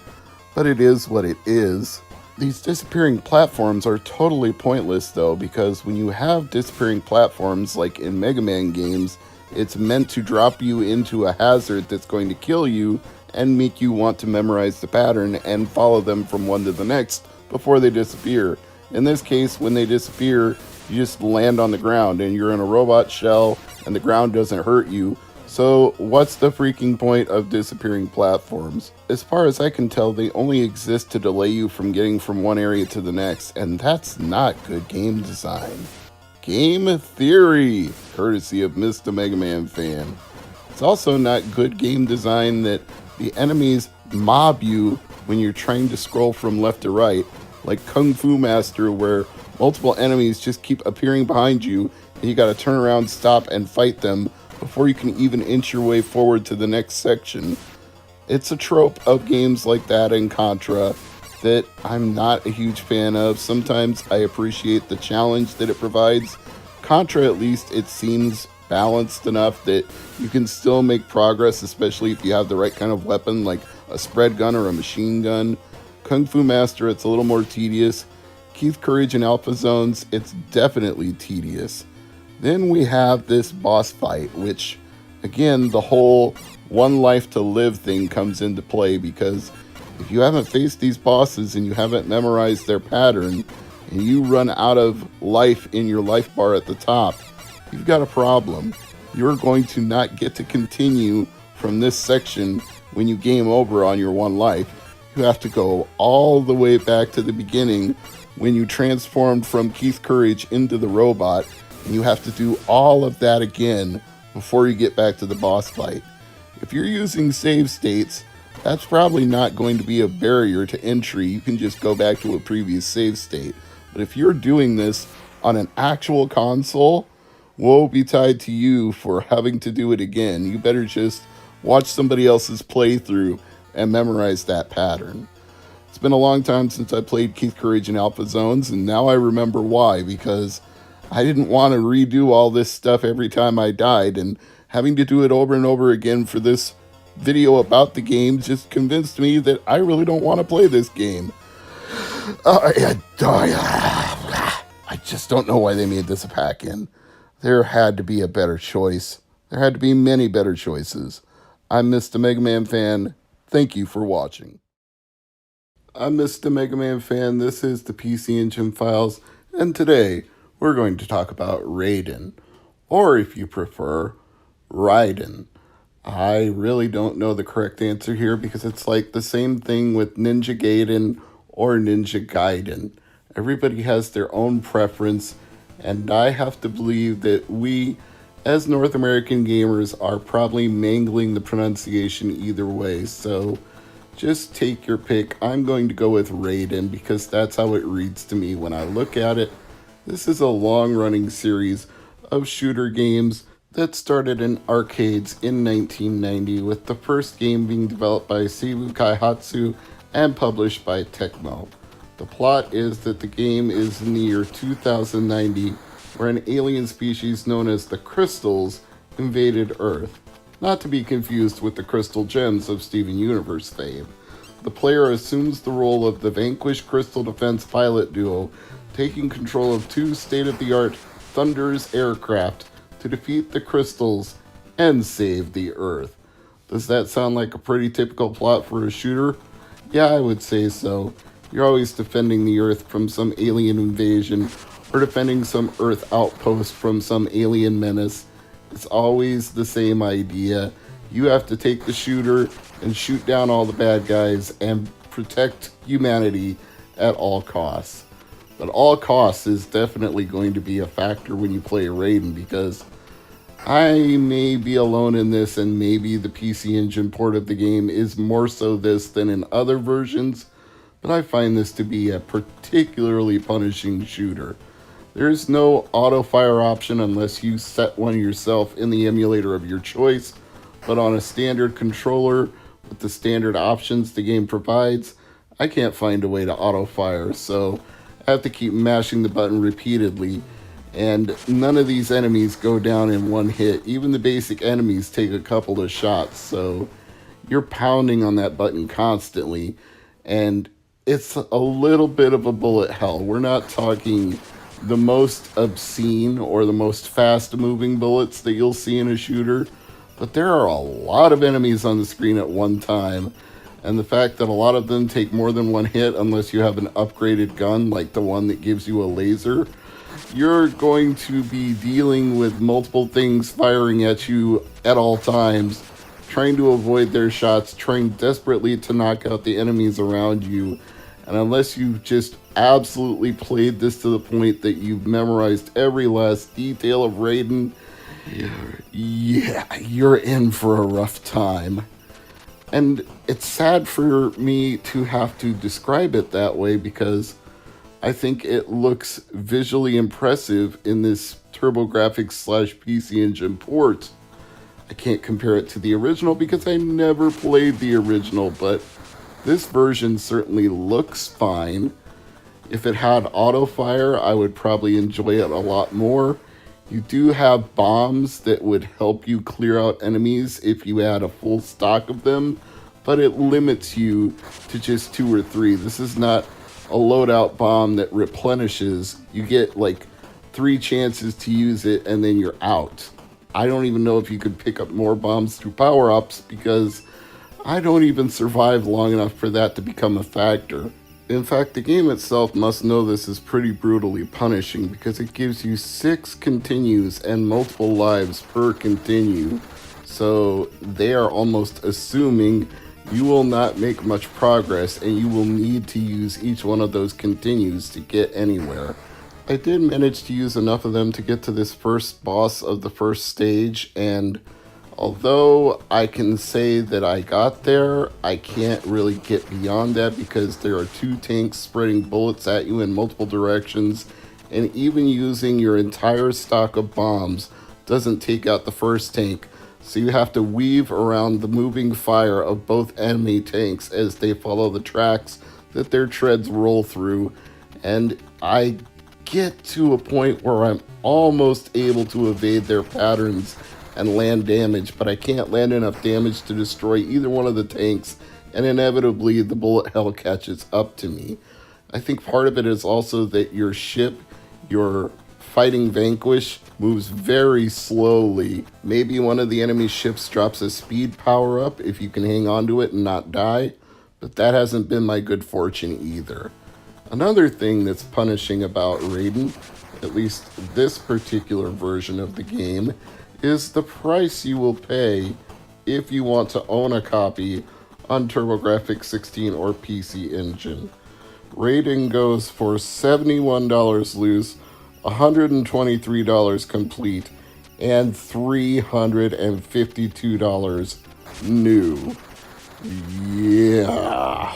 A: but it is what it is. These disappearing platforms are totally pointless though, because when you have disappearing platforms like in Mega Man games, it's meant to drop you into a hazard that's going to kill you and make you want to memorize the pattern and follow them from one to the next before they disappear. In this case, when they disappear, you just land on the ground and you're in a robot shell and the ground doesn't hurt you. So what's the freaking point of disappearing platforms? As far as I can tell, they only exist to delay you from getting from one area to the next, and that's not good game design. Game theory, courtesy of Mr. MegaManFan. It's also not good game design that the enemies mob you when you're trying to scroll from left to right, like Kung Fu Master, where multiple enemies just keep appearing behind you and you gotta turn around, stop, and fight them before you can even inch your way forward to the next section. It's a trope of games like that in Contra that I'm not a huge fan of. Sometimes I appreciate the challenge that it provides. Contra, at least, it seems balanced enough that you can still make progress, especially if you have the right kind of weapon like a spread gun or a machine gun. Kung Fu Master, it's a little more tedious. Keith Courage in Alpha Zones, it's definitely tedious. Then we have this boss fight, which, again, the whole one life to live thing comes into play, because if you haven't faced these bosses and you haven't memorized their pattern, and you run out of life in your life bar at the top, you've got a problem. You're going to not get to continue from this section when you game over on your one life. You have to go all the way back to the beginning when you transformed from Keith Courage into the robot, and you have to do all of that again before you get back to the boss fight. If you're using save states, that's probably not going to be a barrier to entry. You can just go back to a previous save state. But if you're doing this on an actual console, woe betide to you for having to do it again. You better just watch somebody else's playthrough and memorize that pattern. It's been a long time since I played Keith Courage in Alpha Zones, and now I remember why, because I didn't want to redo all this stuff every time I died, and having to do it over and over again for this video about the game just convinced me that I really don't want to play this game. I just don't know why they made this a pack-in. There had to be a better choice. There had to be many better choices. I'm Mr. MegaManFan. Thank you for watching. I'm Mr. MegaManFan. This is the PC Engine Files, and today we're going to talk about Raiden, or if you prefer, Raiden. I really don't know the correct answer here because it's like the same thing with Ninja Gaiden or Ninja Gaiden. Everybody has their own preference, and I have to believe that we, as North American gamers, are probably mangling the pronunciation either way. So just take your pick. I'm going to go with Raiden because that's how it reads to me when I look at it. This is a long-running series of shooter games that started in arcades in 1990, with the first game being developed by Seibu Kaihatsu and published by Tecmo. The plot is that the game is in the year 2090, where an alien species known as the Crystals invaded Earth, not to be confused with the crystal gems of Steven Universe fame. The player assumes the role of the vanquished Crystal Defense pilot duo, taking control of two state-of-the-art Thunder's aircraft to defeat the Crystals and save the Earth. Does that sound like a pretty typical plot for a shooter? Yeah, I would say so. You're always defending the Earth from some alien invasion or defending some Earth outpost from some alien menace. It's always the same idea. You have to take the shooter and shoot down all the bad guys and protect humanity at all costs. But all costs is definitely going to be a factor when you play Raiden, because I may be alone in this, and maybe the PC Engine port of the game is more so this than in other versions, but I find this to be a particularly punishing shooter. There's no auto fire option unless you set one yourself in the emulator of your choice, but on a standard controller with the standard options the game provides, I can't find a way to auto fire, so I have to keep mashing the button repeatedly, and none of these enemies go down in one hit. Even the basic enemies take a couple of shots, so you're pounding on that button constantly, and it's a little bit of a bullet hell. We're not talking the most obscene or the most fast-moving bullets that you'll see in a shooter, but there are a lot of enemies on the screen at one time, and the fact that a lot of them take more than one hit unless you have an upgraded gun like the one that gives you a laser, you're going to be dealing with multiple things firing at you at all times, trying to avoid their shots, trying desperately to knock out the enemies around you. And unless you've just absolutely played this to the point that you've memorized every last detail of Raiden, you're in for a rough time. And it's sad for me to have to describe it that way, because I think it looks visually impressive in this TurboGrafx/PC Engine port. I can't compare it to the original because I never played the original, but this version certainly looks fine. If it had auto fire, I would probably enjoy it a lot more. You do have bombs that would help you clear out enemies if you had a full stock of them, but it limits you to just 2 or 3. This is not a loadout bomb that replenishes. You get like 3 chances to use it and then you're out. I don't even know if you could pick up more bombs through power-ups, because I don't even survive long enough for that to become a factor. In fact, the game itself must know this is pretty brutally punishing, because it gives you 6 continues and multiple lives per continue. So they are almost assuming you will not make much progress and you will need to use each one of those continues to get anywhere. I did manage to use enough of them to get to this first boss of the first stage, and although I can say that I got there, I can't really get beyond that because there are 2 tanks spreading bullets at you in multiple directions, and even using your entire stock of bombs doesn't take out the first tank, so you have to weave around the moving fire of both enemy tanks as they follow the tracks that their treads roll through, and I get to a point where I'm almost able to evade their patterns and land damage, but I can't land enough damage to destroy either one of the tanks, and inevitably the bullet hell catches up to me. I think part of it is also that your ship, your fighting Vanquish moves very slowly. Maybe one of the enemy ships drops a speed power up if you can hang on to it and not die, but that hasn't been my good fortune either. Another thing that's punishing about Raiden, at least this particular version of the game, is the price you will pay if you want to own a copy on TurboGrafx 16 or PC Engine. Raiden goes for $71 loose, $123 complete, and $352 new. Yeah,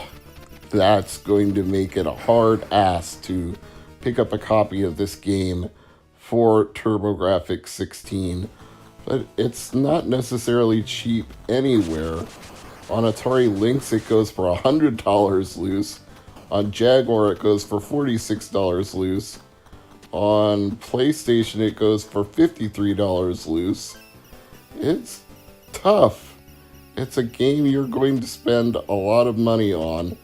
A: that's going to make it a hard ass to pick up a copy of this game for TurboGrafx 16, but it's not necessarily cheap anywhere. On Atari Lynx it goes for $100 loose, on Jaguar it goes for $46 loose, on PlayStation it goes for $53 loose. It's tough. It's a game you're going to spend a lot of money on.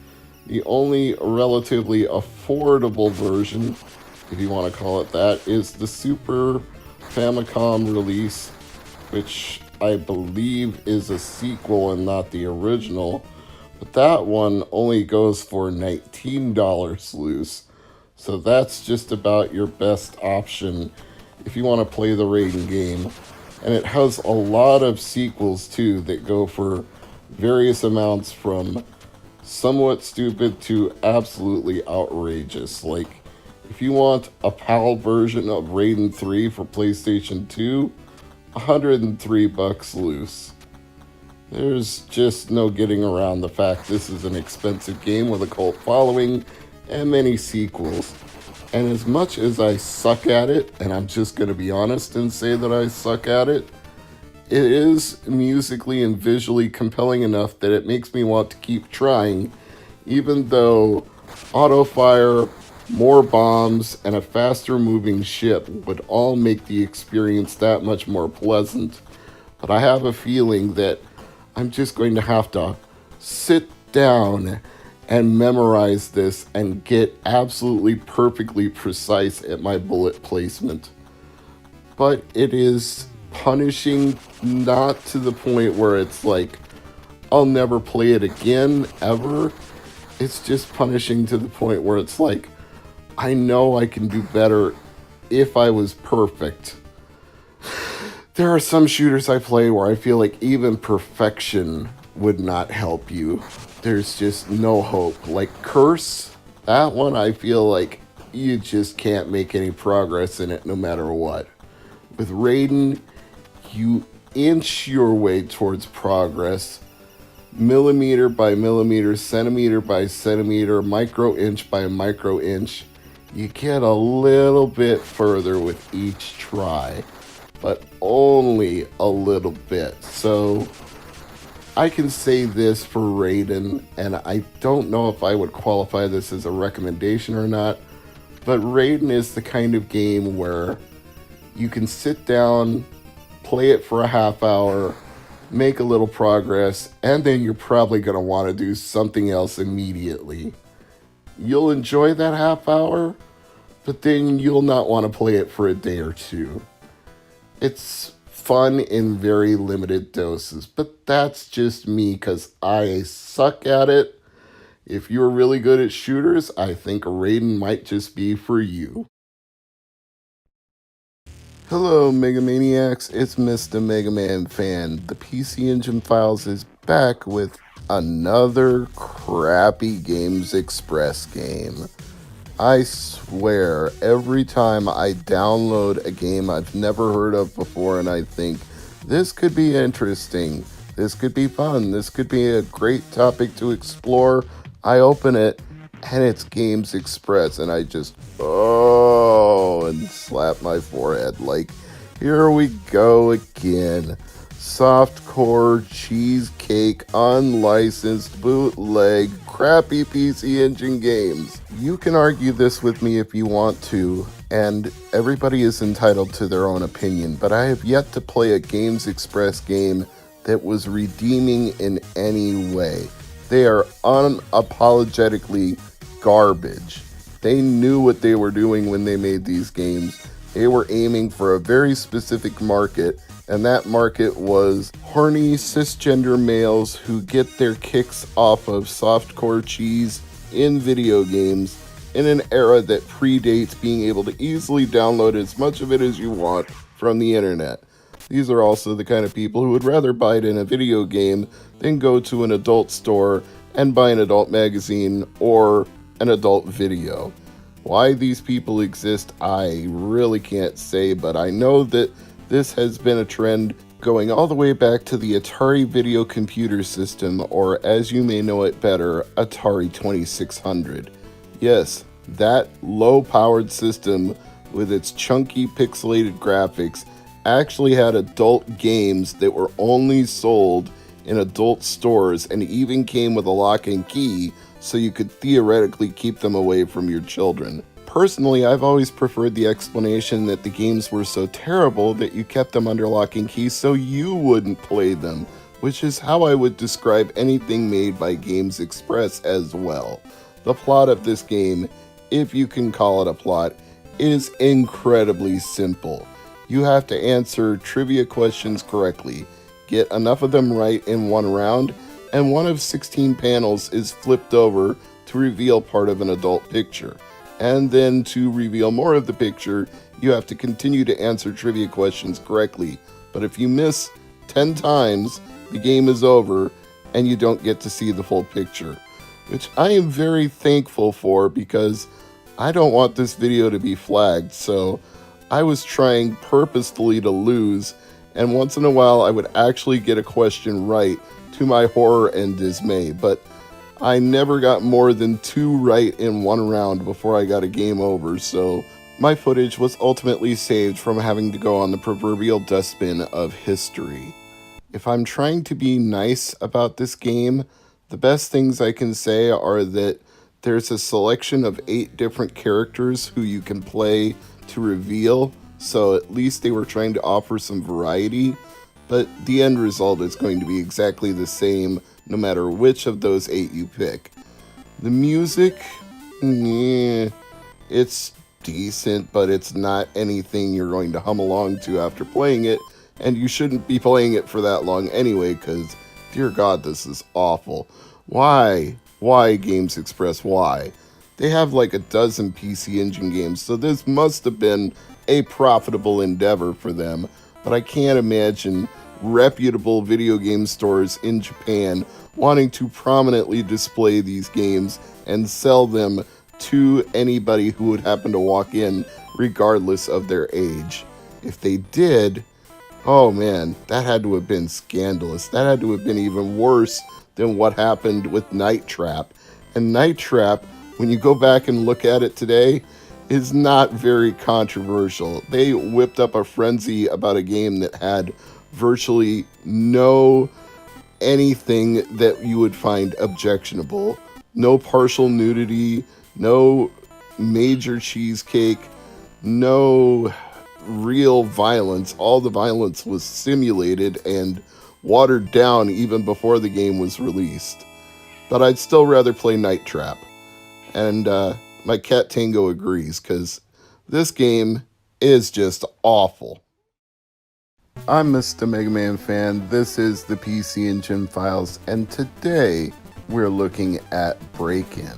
A: The only relatively affordable version, if you want to call it that, is the Super Famicom release, which I believe is a sequel and not the original. But that one only goes for $19 loose. So that's just about your best option if you want to play the Raiden game. And it has a lot of sequels too that go for various amounts from somewhat stupid to absolutely outrageous. Like, if you want a PAL version of Raiden 3 for PlayStation 2, $103 loose. There's just no getting around the fact this is an expensive game with a cult following and many sequels. And as much as I suck at it, and I'm just going to be honest and say that I suck at it, it is musically and visually compelling enough that it makes me want to keep trying, even though auto fire, more bombs, and a faster moving ship would all make the experience that much more pleasant. But I have a feeling that I'm just going to have to sit down and memorize this and get absolutely perfectly precise at my bullet placement. But it is punishing, not to the point where it's like, I'll never play it again, ever. It's just punishing to the point where it's like, I know I can do better if I was perfect. There are some shooters I play where I feel like even perfection would not help you. There's just no hope. Like Curse, that one I feel like you just can't make any progress in it no matter what. With Raiden, you inch your way towards progress, millimeter by millimeter, centimeter by centimeter, micro inch by micro inch. You get a little bit further with each try, but only a little bit. So I can say this for Raiden, and I don't know if I would qualify this as a recommendation or not, but Raiden is the kind of game where you can sit down, play it for a half hour, make a little progress, and then you're probably going to want to do something else immediately. You'll enjoy that half hour, but then you'll not want to play it for a day or two. It's fun in very limited doses, but that's just me because I suck at it. If you're really good at shooters, I think Raiden might just be for you. Hello, Megamaniacs, it's Mr. MegaManFan. The PC Engine Files is back with another crappy Games Express game. I swear, every time I download a game I've never heard of before and I think, this could be interesting, this could be fun, this could be a great topic to explore, I open it and it's Games Express and I just, and slap my forehead like, here we go again. Softcore, cheesecake, unlicensed, bootleg, crappy PC Engine games. You can argue this with me if you want to, and everybody is entitled to their own opinion, but I have yet to play a Games Express game that was redeeming in any way. They are unapologetically garbage. They knew what they were doing when they made these games, They were aiming for a very specific market, and that market was horny cisgender males who get their kicks off of softcore cheese in video games in an era that predates being able to easily download as much of it as you want from the internet. These are also the kind of people who would rather buy it in a video game than go to an adult store and buy an adult magazine or an adult video. Why these people exist, I really can't say, but I know that this has been a trend going all the way back to the Atari Video Computer System, or as you may know it better, Atari 2600. Yes, that low-powered system with its chunky pixelated graphics actually had adult games that were only sold in adult stores and even came with a lock and key so you could theoretically keep them away from your children. Personally, I've always preferred the explanation that the games were so terrible that you kept them under lock and key so you wouldn't play them, which is how I would describe anything made by Games Express as well. The plot of this game, if you can call it a plot, is incredibly simple. You have to answer trivia questions correctly, get enough of them right in one round, and one of 16 panels is flipped over to reveal part of an adult picture. And then to reveal more of the picture, you have to continue to answer trivia questions correctly. But if you miss 10 times, the game is over and you don't get to see the full picture, which I am very thankful for because I don't want this video to be flagged, so I was trying purposefully to lose, and once in a while I would actually get a question right, to my horror and dismay, but I never got more than 2 right in one round before I got a game over, so my footage was ultimately saved from having to go on the proverbial dustbin of history. If I'm trying to be nice about this game, the best things I can say are that there's a selection of 8 different characters who you can play to reveal, so at least they were trying to offer some variety, but the end result is going to be exactly the same no matter which of those 8 you pick. The music, it's decent, but it's not anything you're going to hum along to after playing it, and you shouldn't be playing it for that long anyway, because, dear God, this is awful. Why? Why, Games Express, why? They have like a dozen PC Engine games, so this must have been a profitable endeavor for them, but I can't imagine reputable video game stores in Japan wanting to prominently display these games and sell them to anybody who would happen to walk in, regardless of their age. If they did, oh man, that had to have been scandalous. That had to have been even worse than what happened with Night Trap. And Night Trap, when you go back and look at it today, is not very controversial. They whipped up a frenzy about a game that had virtually no anything that you would find objectionable. No partial nudity, no major cheesecake, no real violence. All the violence was simulated and watered down even before the game was released. But I'd still rather play Night Trap. And my cat Tango agrees, because this game is just awful. I'm Mr. MegaManFan, this is the PC Engine Files, and today we're looking at Break-In.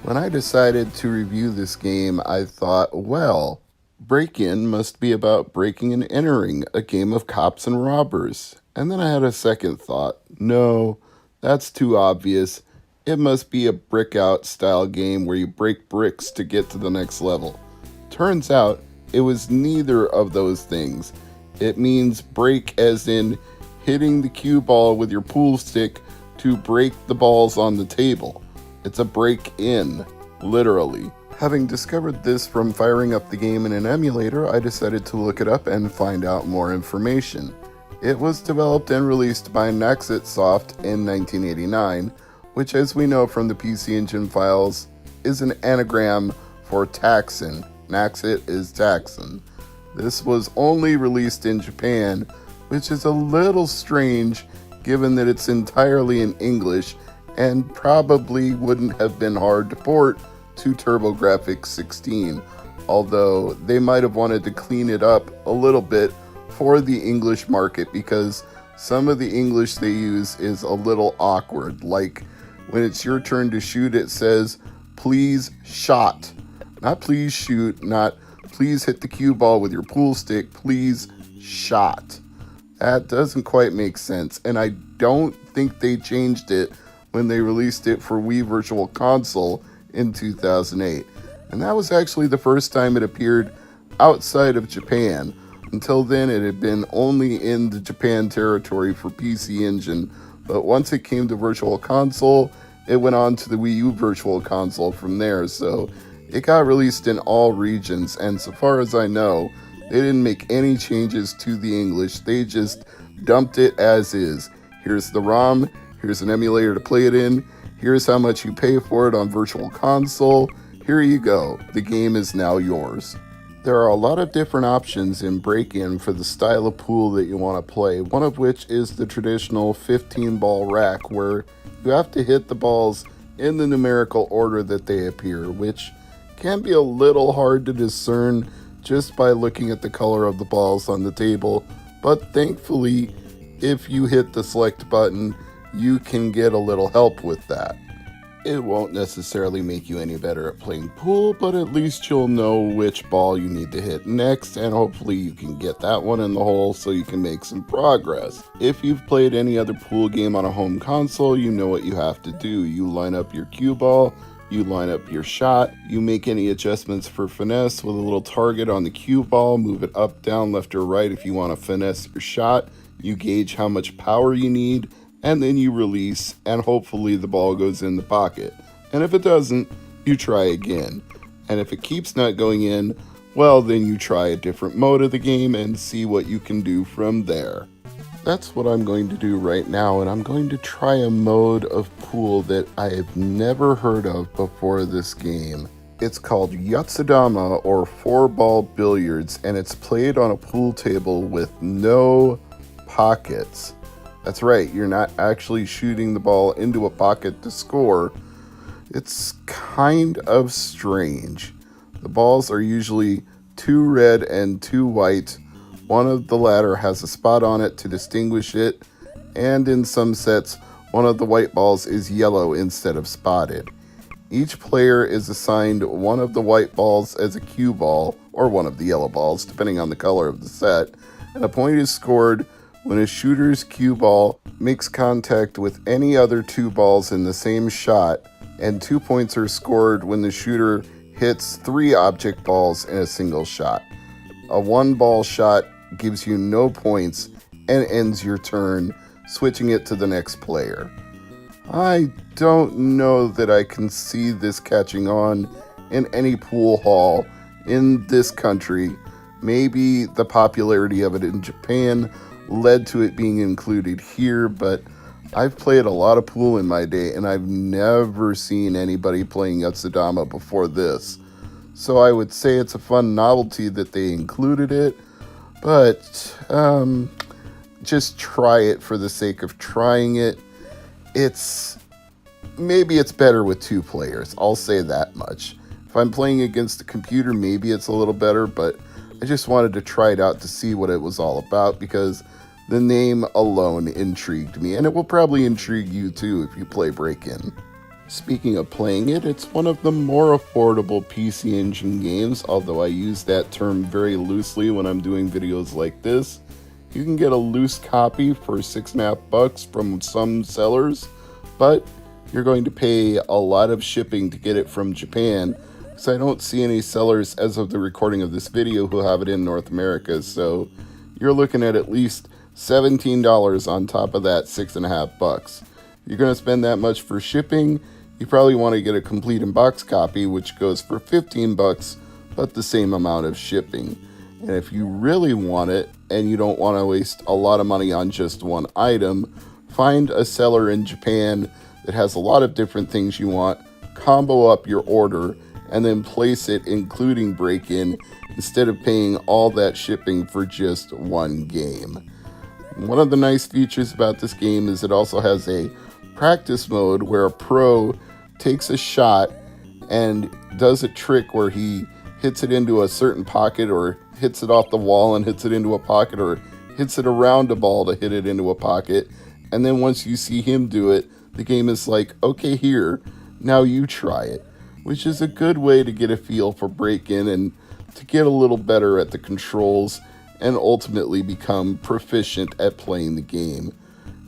A: When I decided to review this game, I thought, well, Break-In must be about breaking and entering, a game of cops and robbers. And then I had a second thought, no, that's too obvious. It must be a brick-out style game where you break bricks to get to the next level. Turns out, it was neither of those things. It means break as in hitting the cue ball with your pool stick to break the balls on the table. It's a break-in, literally. Having discovered this from firing up the game in an emulator, I decided to look it up and find out more information. It was developed and released by Naxit Soft in 1989, which, as we know from the PC Engine Files, is an anagram for Taxon. Naxit is Taxon. This was only released in Japan, which is a little strange given that it's entirely in English and probably wouldn't have been hard to port to TurboGrafx 16, although they might have wanted to clean it up a little bit for the English market, because some of the English they use is a little awkward. Like when it's your turn to shoot, it says, please shot. Not please shoot, not please hit the cue ball with your pool stick, please shot. That doesn't quite make sense, and I don't think they changed it when they released it for Wii Virtual Console in 2008. And that was actually the first time it appeared outside of Japan. Until then, it had been only in the Japan territory for PC Engine, but once it came to Virtual Console, it went on to the Wii U Virtual Console from there, so it got released in all regions, and so far as I know, they didn't make any changes to the English. They just dumped it as is. Here's the ROM, here's an emulator to play it in, here's how much you pay for it on Virtual Console, here you go, the game is now yours. There are a lot of different options in Break-In for the style of pool that you want to play, one of which is the traditional 15-ball rack, where you have to hit the balls in the numerical order that they appear, which can be a little hard to discern just by looking at the color of the balls on the table, but thankfully, if you hit the select button, you can get a little help with that. It won't necessarily make you any better at playing pool, but at least you'll know which ball you need to hit next, and hopefully you can get that one in the hole so you can make some progress. If you've played any other pool game on a home console, you know what you have to do. You line up your cue ball, you line up your shot, you make any adjustments for finesse with a little target on the cue ball, move it up, down, left, or right if you want to finesse your shot. You gauge how much power you need, and then you release, and hopefully the ball goes in the pocket. And if it doesn't, you try again. And if it keeps not going in, well, then you try a different mode of the game and see what you can do from there. That's what I'm going to do right now, and I'm going to try a mode of pool that I have never heard of before this game. It's called Yatsudama, or 4-ball billiards, and it's played on a pool table with no pockets. That's right, you're not actually shooting the ball into a pocket to score. It's kind of strange. The balls are usually 2 red and 2 white. One of the latter has a spot on it to distinguish it, and in some sets, one of the white balls is yellow instead of spotted. Each player is assigned one of the white balls as a cue ball, or one of the yellow balls, depending on the color of the set, and a point is scored when a shooter's cue ball makes contact with any other 2 balls in the same shot, and 2 points are scored when the shooter hits 3 object balls in a single shot. A 1-ball shot gives you no points and ends your turn, switching it to the next player. I don't know that I can see this catching on in any pool hall in this country. Maybe the popularity of it in Japan led to it being included here, but I've played a lot of pool in my day, and I've never seen anybody playing Yatsudama before this. So I would say it's a fun novelty that they included it, but just try it for the sake of trying it. Maybe it's better with 2 players, I'll say that much. If I'm playing against a computer, maybe it's a little better, but I just wanted to try it out to see what it was all about, because the name alone intrigued me, and it will probably intrigue you too if you play Break-In. Speaking of playing it, it's one of the more affordable PC Engine games, although I use that term very loosely when I'm doing videos like this. You can get a loose copy for $6.50 from some sellers, but you're going to pay a lot of shipping to get it from Japan, because I don't see any sellers as of the recording of this video who have it in North America, so you're looking at least $17 on top of that $6.50. You're going to spend that much for shipping. You probably want to get a complete in-box copy, which goes for $15, but the same amount of shipping. And if you really want it, and you don't want to waste a lot of money on just one item, find a seller in Japan that has a lot of different things you want, combo up your order, and then place it including Break-In, instead of paying all that shipping for just one game. One of the nice features about this game is it also has a practice mode where a pro takes a shot and does a trick where he hits it into a certain pocket, or hits it off the wall and hits it into a pocket, or hits it around a ball to hit it into a pocket. And then once you see him do it, the game is like, okay, here, now you try it, which is a good way to get a feel for break-in and to get a little better at the controls and ultimately become proficient at playing the game.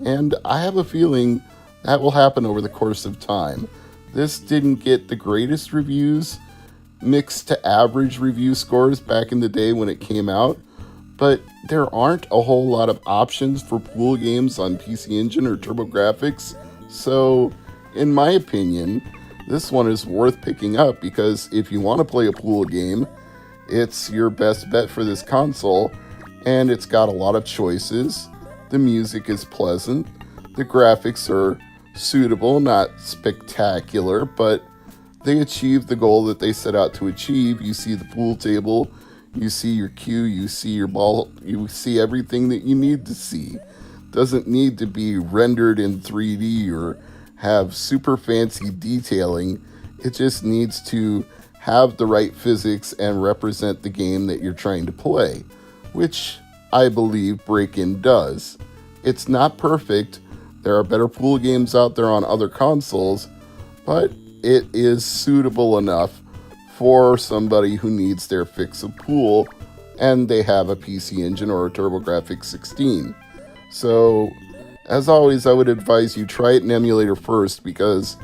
A: And I have a feeling that will happen over the course of time. This didn't get the greatest reviews, mixed to average review scores back in the day when it came out, but there aren't a whole lot of options for pool games on PC Engine or TurboGrafx, so in my opinion, this one is worth picking up because if you want to play a pool game, it's your best bet for this console, and it's got a lot of choices. The music is pleasant, the graphics are suitable, not spectacular, but they achieve the goal that they set out to achieve. You see the pool table, you see your cue, you see your ball, you see everything that you need to see. Doesn't need to be rendered in 3D or have super fancy detailing. It just needs to have the right physics and represent the game that you're trying to play, which I believe Break-In does. It's not perfect. There are better pool games out there on other consoles, but it is suitable enough for somebody who needs their fix of pool and they have a PC Engine or a TurboGrafx 16. So, as always, I would advise you try it in emulator first, because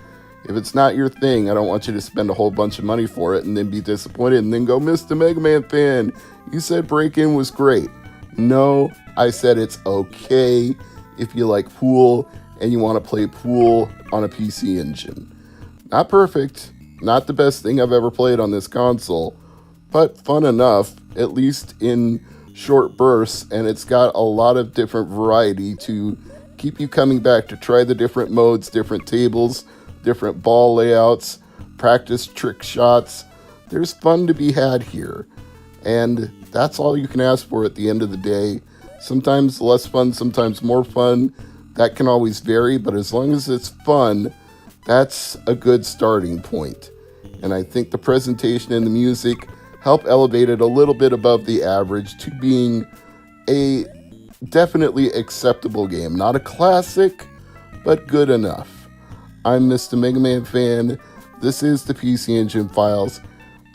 A: if it's not your thing, I don't want you to spend a whole bunch of money for it and then be disappointed and then go, Mr. MegaManFan, you said Break-In was great. No, I said it's okay if you like pool and you want to play pool on a PC Engine. Not perfect, not the best thing I've ever played on this console, but fun enough, at least in short bursts, and it's got a lot of different variety to keep you coming back to try the different modes, different tables, different ball layouts, practice trick shots. There's fun to be had here, and that's all you can ask for at the end of the day. Sometimes less fun, sometimes more fun. That can always vary, but as long as it's fun, that's a good starting point. And I think the presentation and the music help elevate it a little bit above the average to being a definitely acceptable game. Not a classic, but good enough. I'm Mr. MegaManFan. This is the PC Engine Files.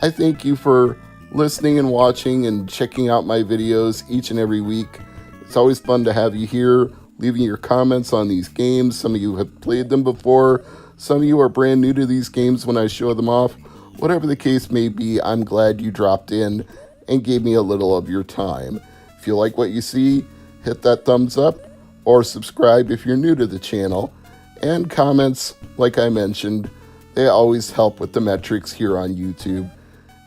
A: I thank you for listening and watching and checking out my videos each and every week. It's always fun to have you here, leaving your comments on these games. Some of you have played them before. Some of you are brand new to these games when I show them off. Whatever the case may be, I'm glad you dropped in and gave me a little of your time. If you like what you see, hit that thumbs up or subscribe if you're new to the channel. And comments, like I mentioned, they always help with the metrics here on YouTube.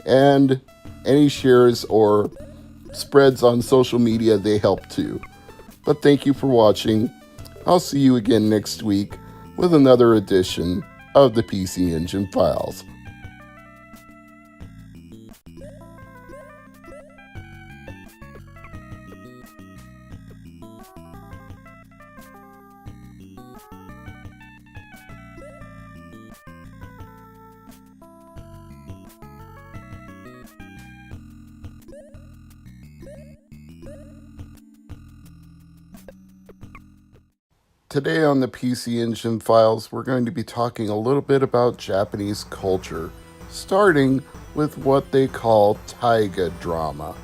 A: And any shares or spreads on social media, they help too. But thank you for watching. I'll see you again next week with another edition of the PC Engine Files. Today on the PC Engine Files, we're going to be talking a little bit about Japanese culture, starting with what they call taiga drama.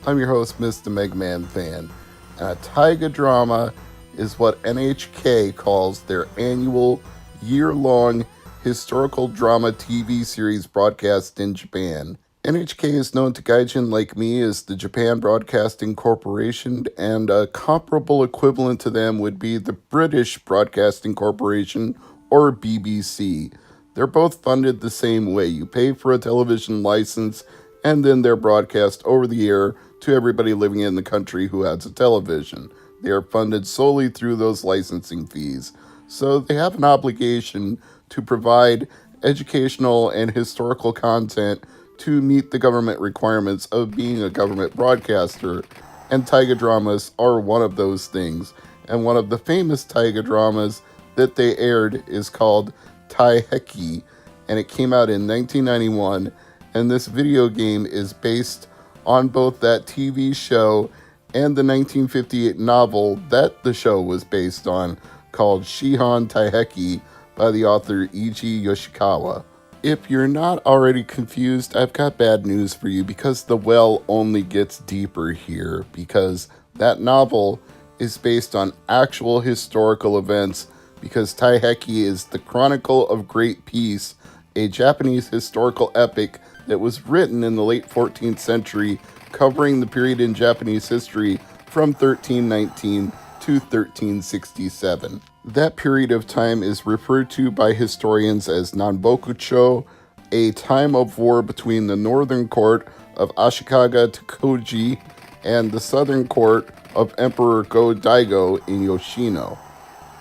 A: I'm your host, Mr. MegaManFan, and a taiga drama is what NHK calls their annual, year-long historical drama TV series broadcast in Japan. NHK is known to gaijin like me as the Japan Broadcasting Corporation, and a comparable equivalent to them would be the British Broadcasting Corporation, or BBC. They're both funded the same way. You pay for a television license, and then they're broadcast over the air to everybody living in the country who has a television. They are funded solely through those licensing fees. So they have an obligation to provide educational and historical content to meet the government requirements of being a government broadcaster, and taiga dramas are one of those things. And one of the famous taiga dramas that they aired is called Taiheki, and it came out in 1991, and this video game is based on both that TV show and the 1958 novel that the show was based on, called Shihan Taiheki by the author Eiji Yoshikawa. If you're not already confused, I've got bad news for you, because the well only gets deeper here, because that novel is based on actual historical events, because Taiheki is the Chronicle of Great Peace, a Japanese historical epic that was written in the late 14th century, covering the period in Japanese history from 1319 to 1367. That period of time is referred to by historians as Nanbokucho, a time of war between the northern court of Ashikaga Tokuji and the southern court of Emperor Go-Daigo in Yoshino.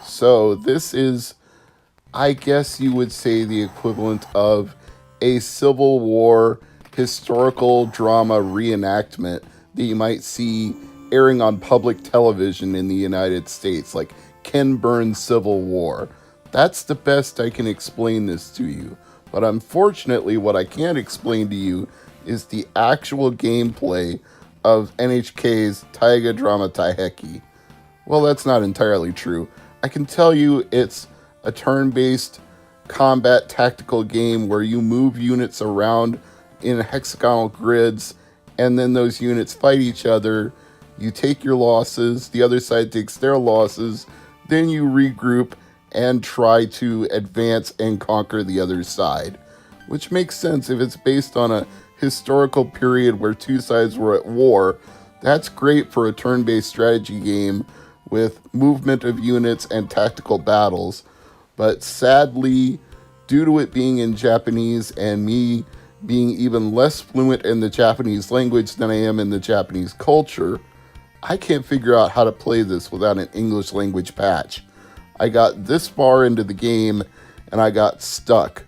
A: So this is, I guess you would say, the equivalent of a Civil War historical drama reenactment that you might see airing on public television in the United States, like Ken Burns' Civil War. That's the best I can explain this to you. But unfortunately, what I can't explain to you is the actual gameplay of NHK's Taiga Drama Taiheki. Well, that's not entirely true. I can tell you it's a turn-based combat tactical game where you move units around in hexagonal grids, and then those units fight each other. You take your losses, the other side takes their losses, then you regroup and try to advance and conquer the other side. Which makes sense if it's based on a historical period where two sides were at war. That's great for a turn-based strategy game with movement of units and tactical battles. But sadly, due to it being in Japanese and me being even less fluent in the Japanese language than I am in the Japanese culture, I can't figure out how to play this without an English language patch. I got this far into the game and I got stuck.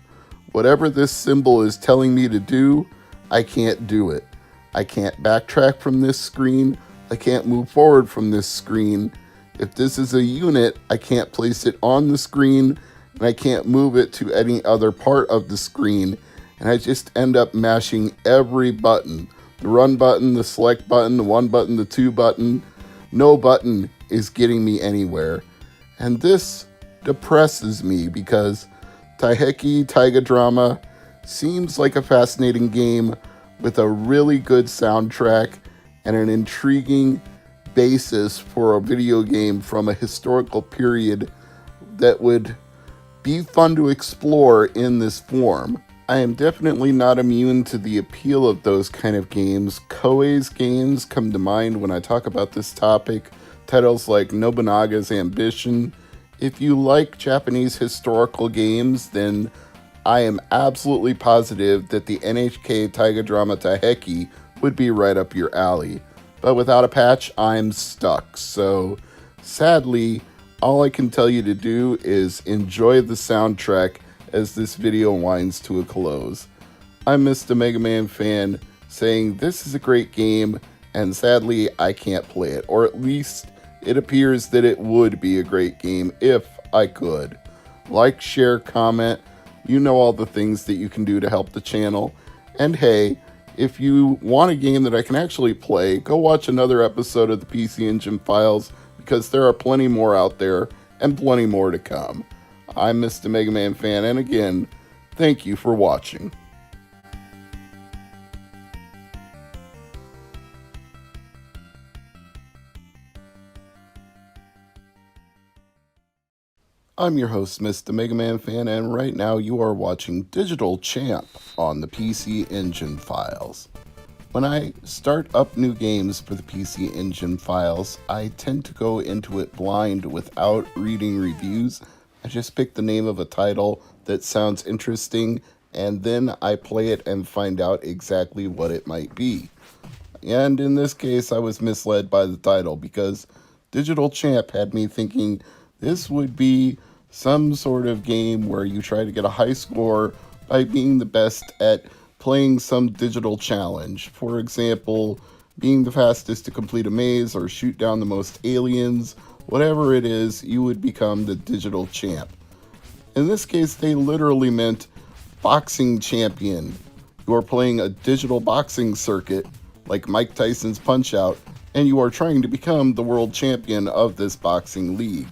A: Whatever this symbol is telling me to do, I can't do it. I can't backtrack from this screen. I can't move forward from this screen. If this is a unit, I can't place it on the screen, and I can't move it to any other part of the screen, and I just end up mashing every button. The run button, the select button, the 1 button, the 2 button. No button is getting me anywhere. And this depresses me, because Taiheki Taiga Drama seems like a fascinating game with a really good soundtrack and an intriguing basis for a video game from a historical period that would be fun to explore in this form. I am definitely not immune to the appeal of those kind of games. Koei's games come to mind when I talk about this topic. Titles like Nobunaga's Ambition. If you like Japanese historical games, then I am absolutely positive that the NHK Taiga Drama Taiheki would be right up your alley. But without a patch, I'm stuck. So sadly, all I can tell you to do is enjoy the soundtrack as this video winds to a close. I'm Mr. MegaManFan saying this is a great game, and sadly I can't play it, or at least it appears that it would be a great game if I could. Like, share, comment, you know all the things that you can do to help the channel. And hey, if you want a game that I can actually play, go watch another episode of the PC Engine Files, because there are plenty more out there and plenty more to come. I'm Mr. MegaManFan, and again, thank you for watching. I'm your host, Mr. MegaManFan, and right now you are watching Digital Champ on the PC Engine Files. When I start up new games for the PC Engine Files, I tend to go into it blind without reading reviews. I just pick the name of a title that sounds interesting, and then I play it and find out exactly what it might be. And in this case, I was misled by the title, because Digital Champ had me thinking this would be some sort of game where you try to get a high score by being the best at playing some digital challenge. For example, being the fastest to complete a maze or shoot down the most aliens. Whatever it is, you would become the digital champ. In this case, they literally meant boxing champion. You are playing a digital boxing circuit like Mike Tyson's Punch-Out, and you are trying to become the world champion of this boxing league.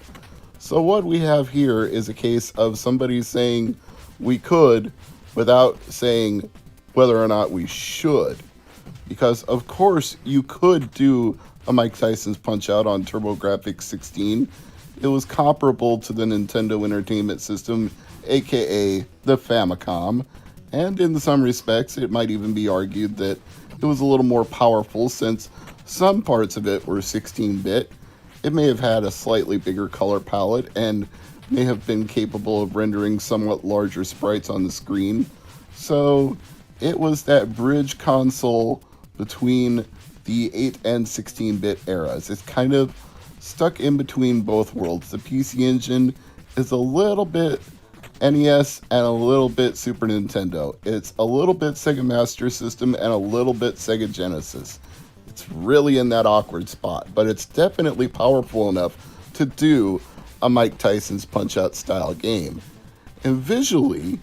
A: So what we have here is a case of somebody saying we could without saying whether or not we should. Because of course you could do a Mike Tyson's Punch-Out on TurboGrafx 16. It was comparable to the Nintendo Entertainment System, aka the Famicom, and in some respects it might even be argued that it was a little more powerful since some parts of it were 16-bit. It may have had a slightly bigger color palette and may have been capable of rendering somewhat larger sprites on the screen. So it was that bridge console between the 8 and 16-bit eras. It's kind of stuck in between both worlds. The PC Engine is a little bit NES and a little bit Super Nintendo. It's a little bit Sega Master System and a little bit Sega Genesis. It's really in that awkward spot, but it's definitely powerful enough to do a Mike Tyson's Punch-Out style game. And visually,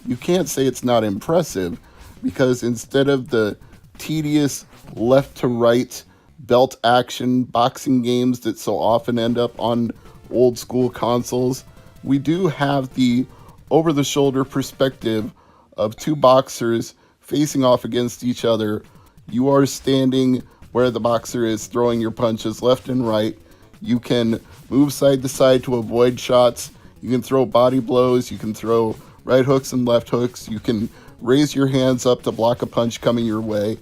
A: you can't say it's not impressive, because instead of the tedious left to right belt action boxing games that so often end up on old school consoles, we do have the over the shoulder perspective of two boxers facing off against each other. You are standing where the boxer is throwing your punches left and right. You can move side to side to avoid shots. You can throw body blows. You can throw right hooks and left hooks. You can raise your hands up to block a punch coming your way.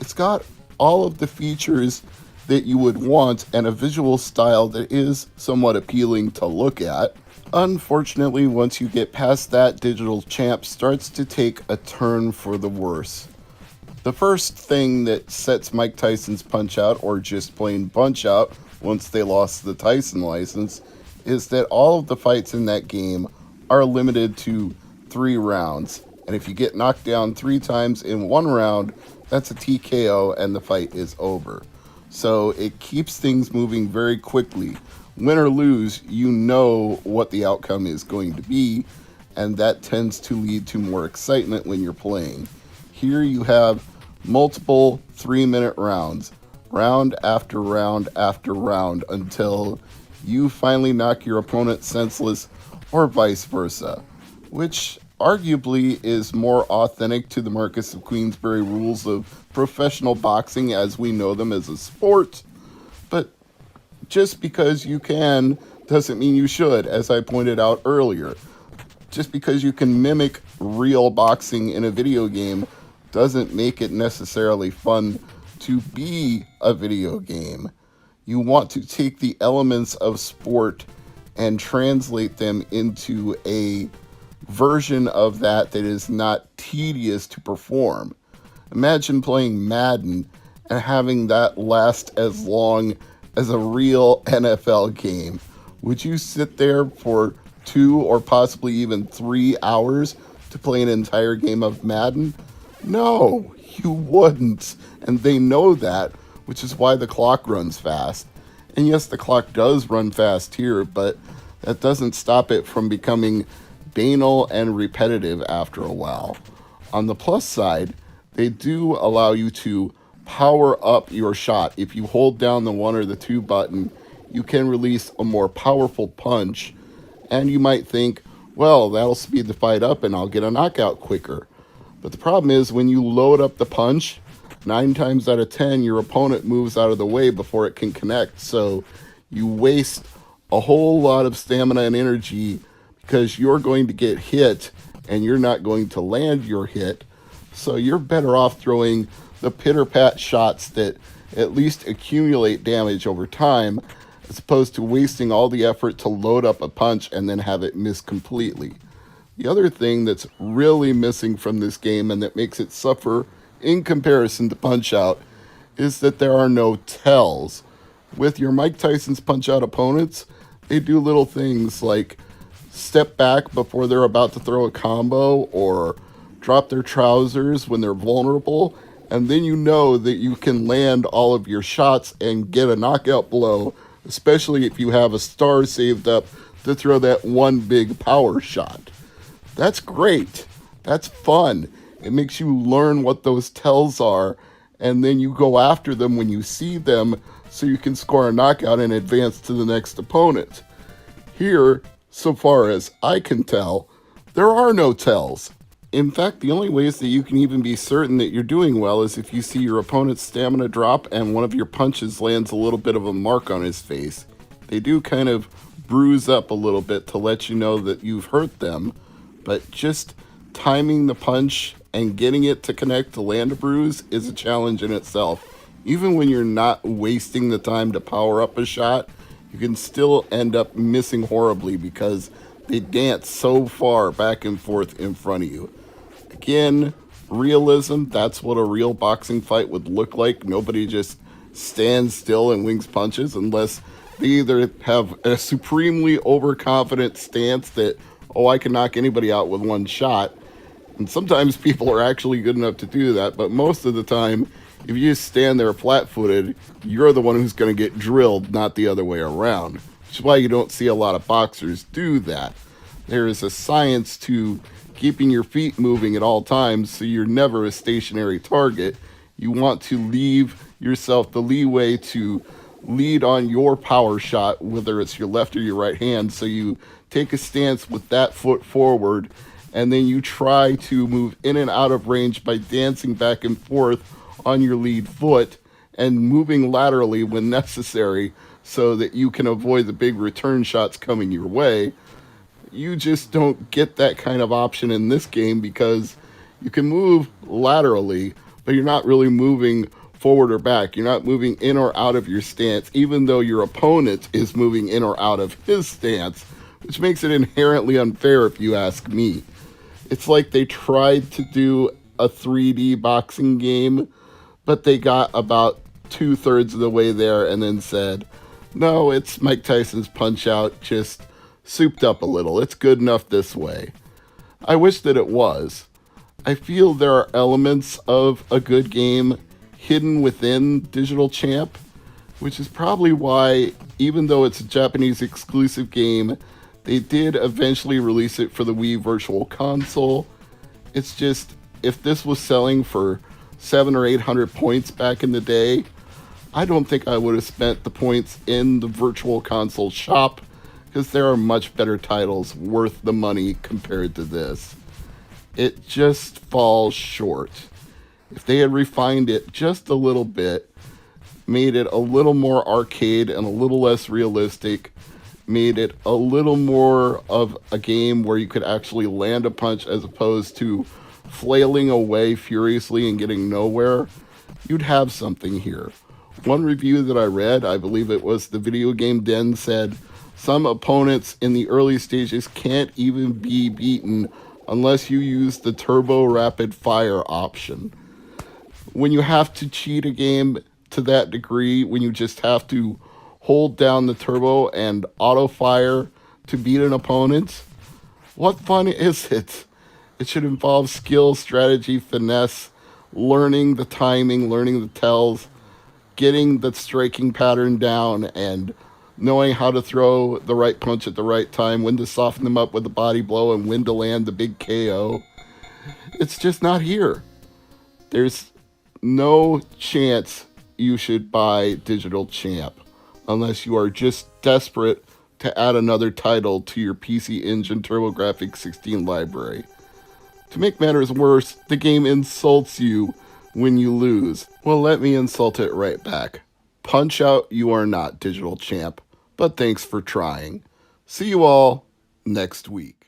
A: It's got all of the features that you would want and a visual style that is somewhat appealing to look at. Unfortunately, once you get past that, Digital Champ starts to take a turn for the worse. The first thing that sets Mike Tyson's Punch-Out, or just plain Punch-Out, once they lost the Tyson license, is that all of the fights in that game are limited to 3 rounds. And if you get knocked down 3 times in 1 round, that's a TKO and the fight is over. So it keeps things moving very quickly. Win or lose, you know what the outcome is going to be, and that tends to lead to more excitement when you're playing. Here you have multiple 3-minute rounds, round after round after round, until you finally knock your opponent senseless, or vice versa, which arguably is more authentic to the Marcus of Queensberry rules of professional boxing as we know them as a sport. But just because you can doesn't mean you should, as I pointed out earlier. Just because you can mimic real boxing in a video game doesn't make it necessarily fun to be a video game. You want to take the elements of sport and translate them into a version of that is not tedious to perform. Imagine playing Madden and having that last as long as a real NFL game. Would you sit there for 2 or possibly even 3 hours to play an entire game of Madden? No, you wouldn't. And they know that, which is why the clock runs fast. And yes, the clock does run fast here, but that doesn't stop it from becoming banal and repetitive after a while. On the plus side, they do allow you to power up your shot. If you hold down the 1 or the 2 button, you can release a more powerful punch, and you might think, well, that'll speed the fight up and I'll get a knockout quicker. But the problem is, when you load up the punch, 9 times out of 10, your opponent moves out of the way before it can connect. So you waste a whole lot of stamina and energy because you're going to get hit and you're not going to land your hit. So you're better off throwing the pitter-pat shots that at least accumulate damage over time, as opposed to wasting all the effort to load up a punch and then have it miss completely. The other thing that's really missing from this game and that makes it suffer in comparison to Punch-Out is that there are no tells. With your Mike Tyson's Punch-Out opponents, they do little things like step back before they're about to throw a combo or drop their trousers when they're vulnerable, and then you know that you can land all of your shots and get a knockout blow, especially if you have a star saved up to throw that one big power shot. That's great. That's fun. It makes you learn what those tells are, and then you go after them when you see them so you can score a knockout and advance to the next opponent. Here, so far as I can tell, there are no tells. In fact, the only ways that you can even be certain that you're doing well is if you see your opponent's stamina drop and one of your punches lands a little bit of a mark on his face. They do kind of bruise up a little bit to let you know that you've hurt them, but just timing the punch and getting it to connect to land a bruise is a challenge in itself. Even when you're not wasting the time to power up a shot, you can still end up missing horribly because they dance so far back and forth in front of you. Again, realism, that's what a real boxing fight would look like. Nobody just stands still and wings punches unless they either have a supremely overconfident stance that, oh, I can knock anybody out with one shot. And sometimes people are actually good enough to do that, but most of the time, if you just stand there flat-footed, you're the one who's going to get drilled, not the other way around. Which is why you don't see a lot of boxers do that. There is a science to keeping your feet moving at all times so you're never a stationary target. You want to leave yourself the leeway to lead on your power shot, whether it's your left or your right hand. So you take a stance with that foot forward, and then you try to move in and out of range by dancing back and forth on your lead foot and moving laterally when necessary so that you can avoid the big return shots coming your way. You just don't get that kind of option in this game because you can move laterally, but you're not really moving forward or back. You're not moving in or out of your stance, even though your opponent is moving in or out of his stance, which makes it inherently unfair if you ask me. It's like they tried to do a 3D boxing game, but they got about 2/3 of the way there and then said, no, it's Mike Tyson's Punch-Out, just souped up a little. It's good enough this way. I wish that it was. I feel there are elements of a good game hidden within Digital Champ, which is probably why, even though it's a Japanese exclusive game, they did eventually release it for the Wii Virtual Console. It's just, if this was selling for 700 or 800 points back in the day, I don't think I would have spent the points in the Virtual Console shop, because there are much better titles worth the money compared to this. It just falls short. If they had refined it just a little bit, made it a little more arcade and a little less realistic, made it a little more of a game where you could actually land a punch as opposed to flailing away furiously and getting nowhere, you'd have something here. One review that I read, I believe it was the Video Game Den, said some opponents in the early stages can't even be beaten unless you use the turbo rapid fire option. When you have to cheat a game to that degree, when you just have to hold down the turbo and auto fire to beat an opponent, what fun is it? It should involve skill, strategy, finesse, learning the timing, learning the tells, getting the striking pattern down, and knowing how to throw the right punch at the right time, when to soften them up with a body blow, and when to land the big KO. It's just not here. There's no chance you should buy Digital Champ unless you are just desperate to add another title to your PC Engine TurboGrafx 16 library. To make matters worse, the game insults you when you lose. Well, let me insult it right back. Punch-Out, you are not Digital Champ, but thanks for trying. See you all next week.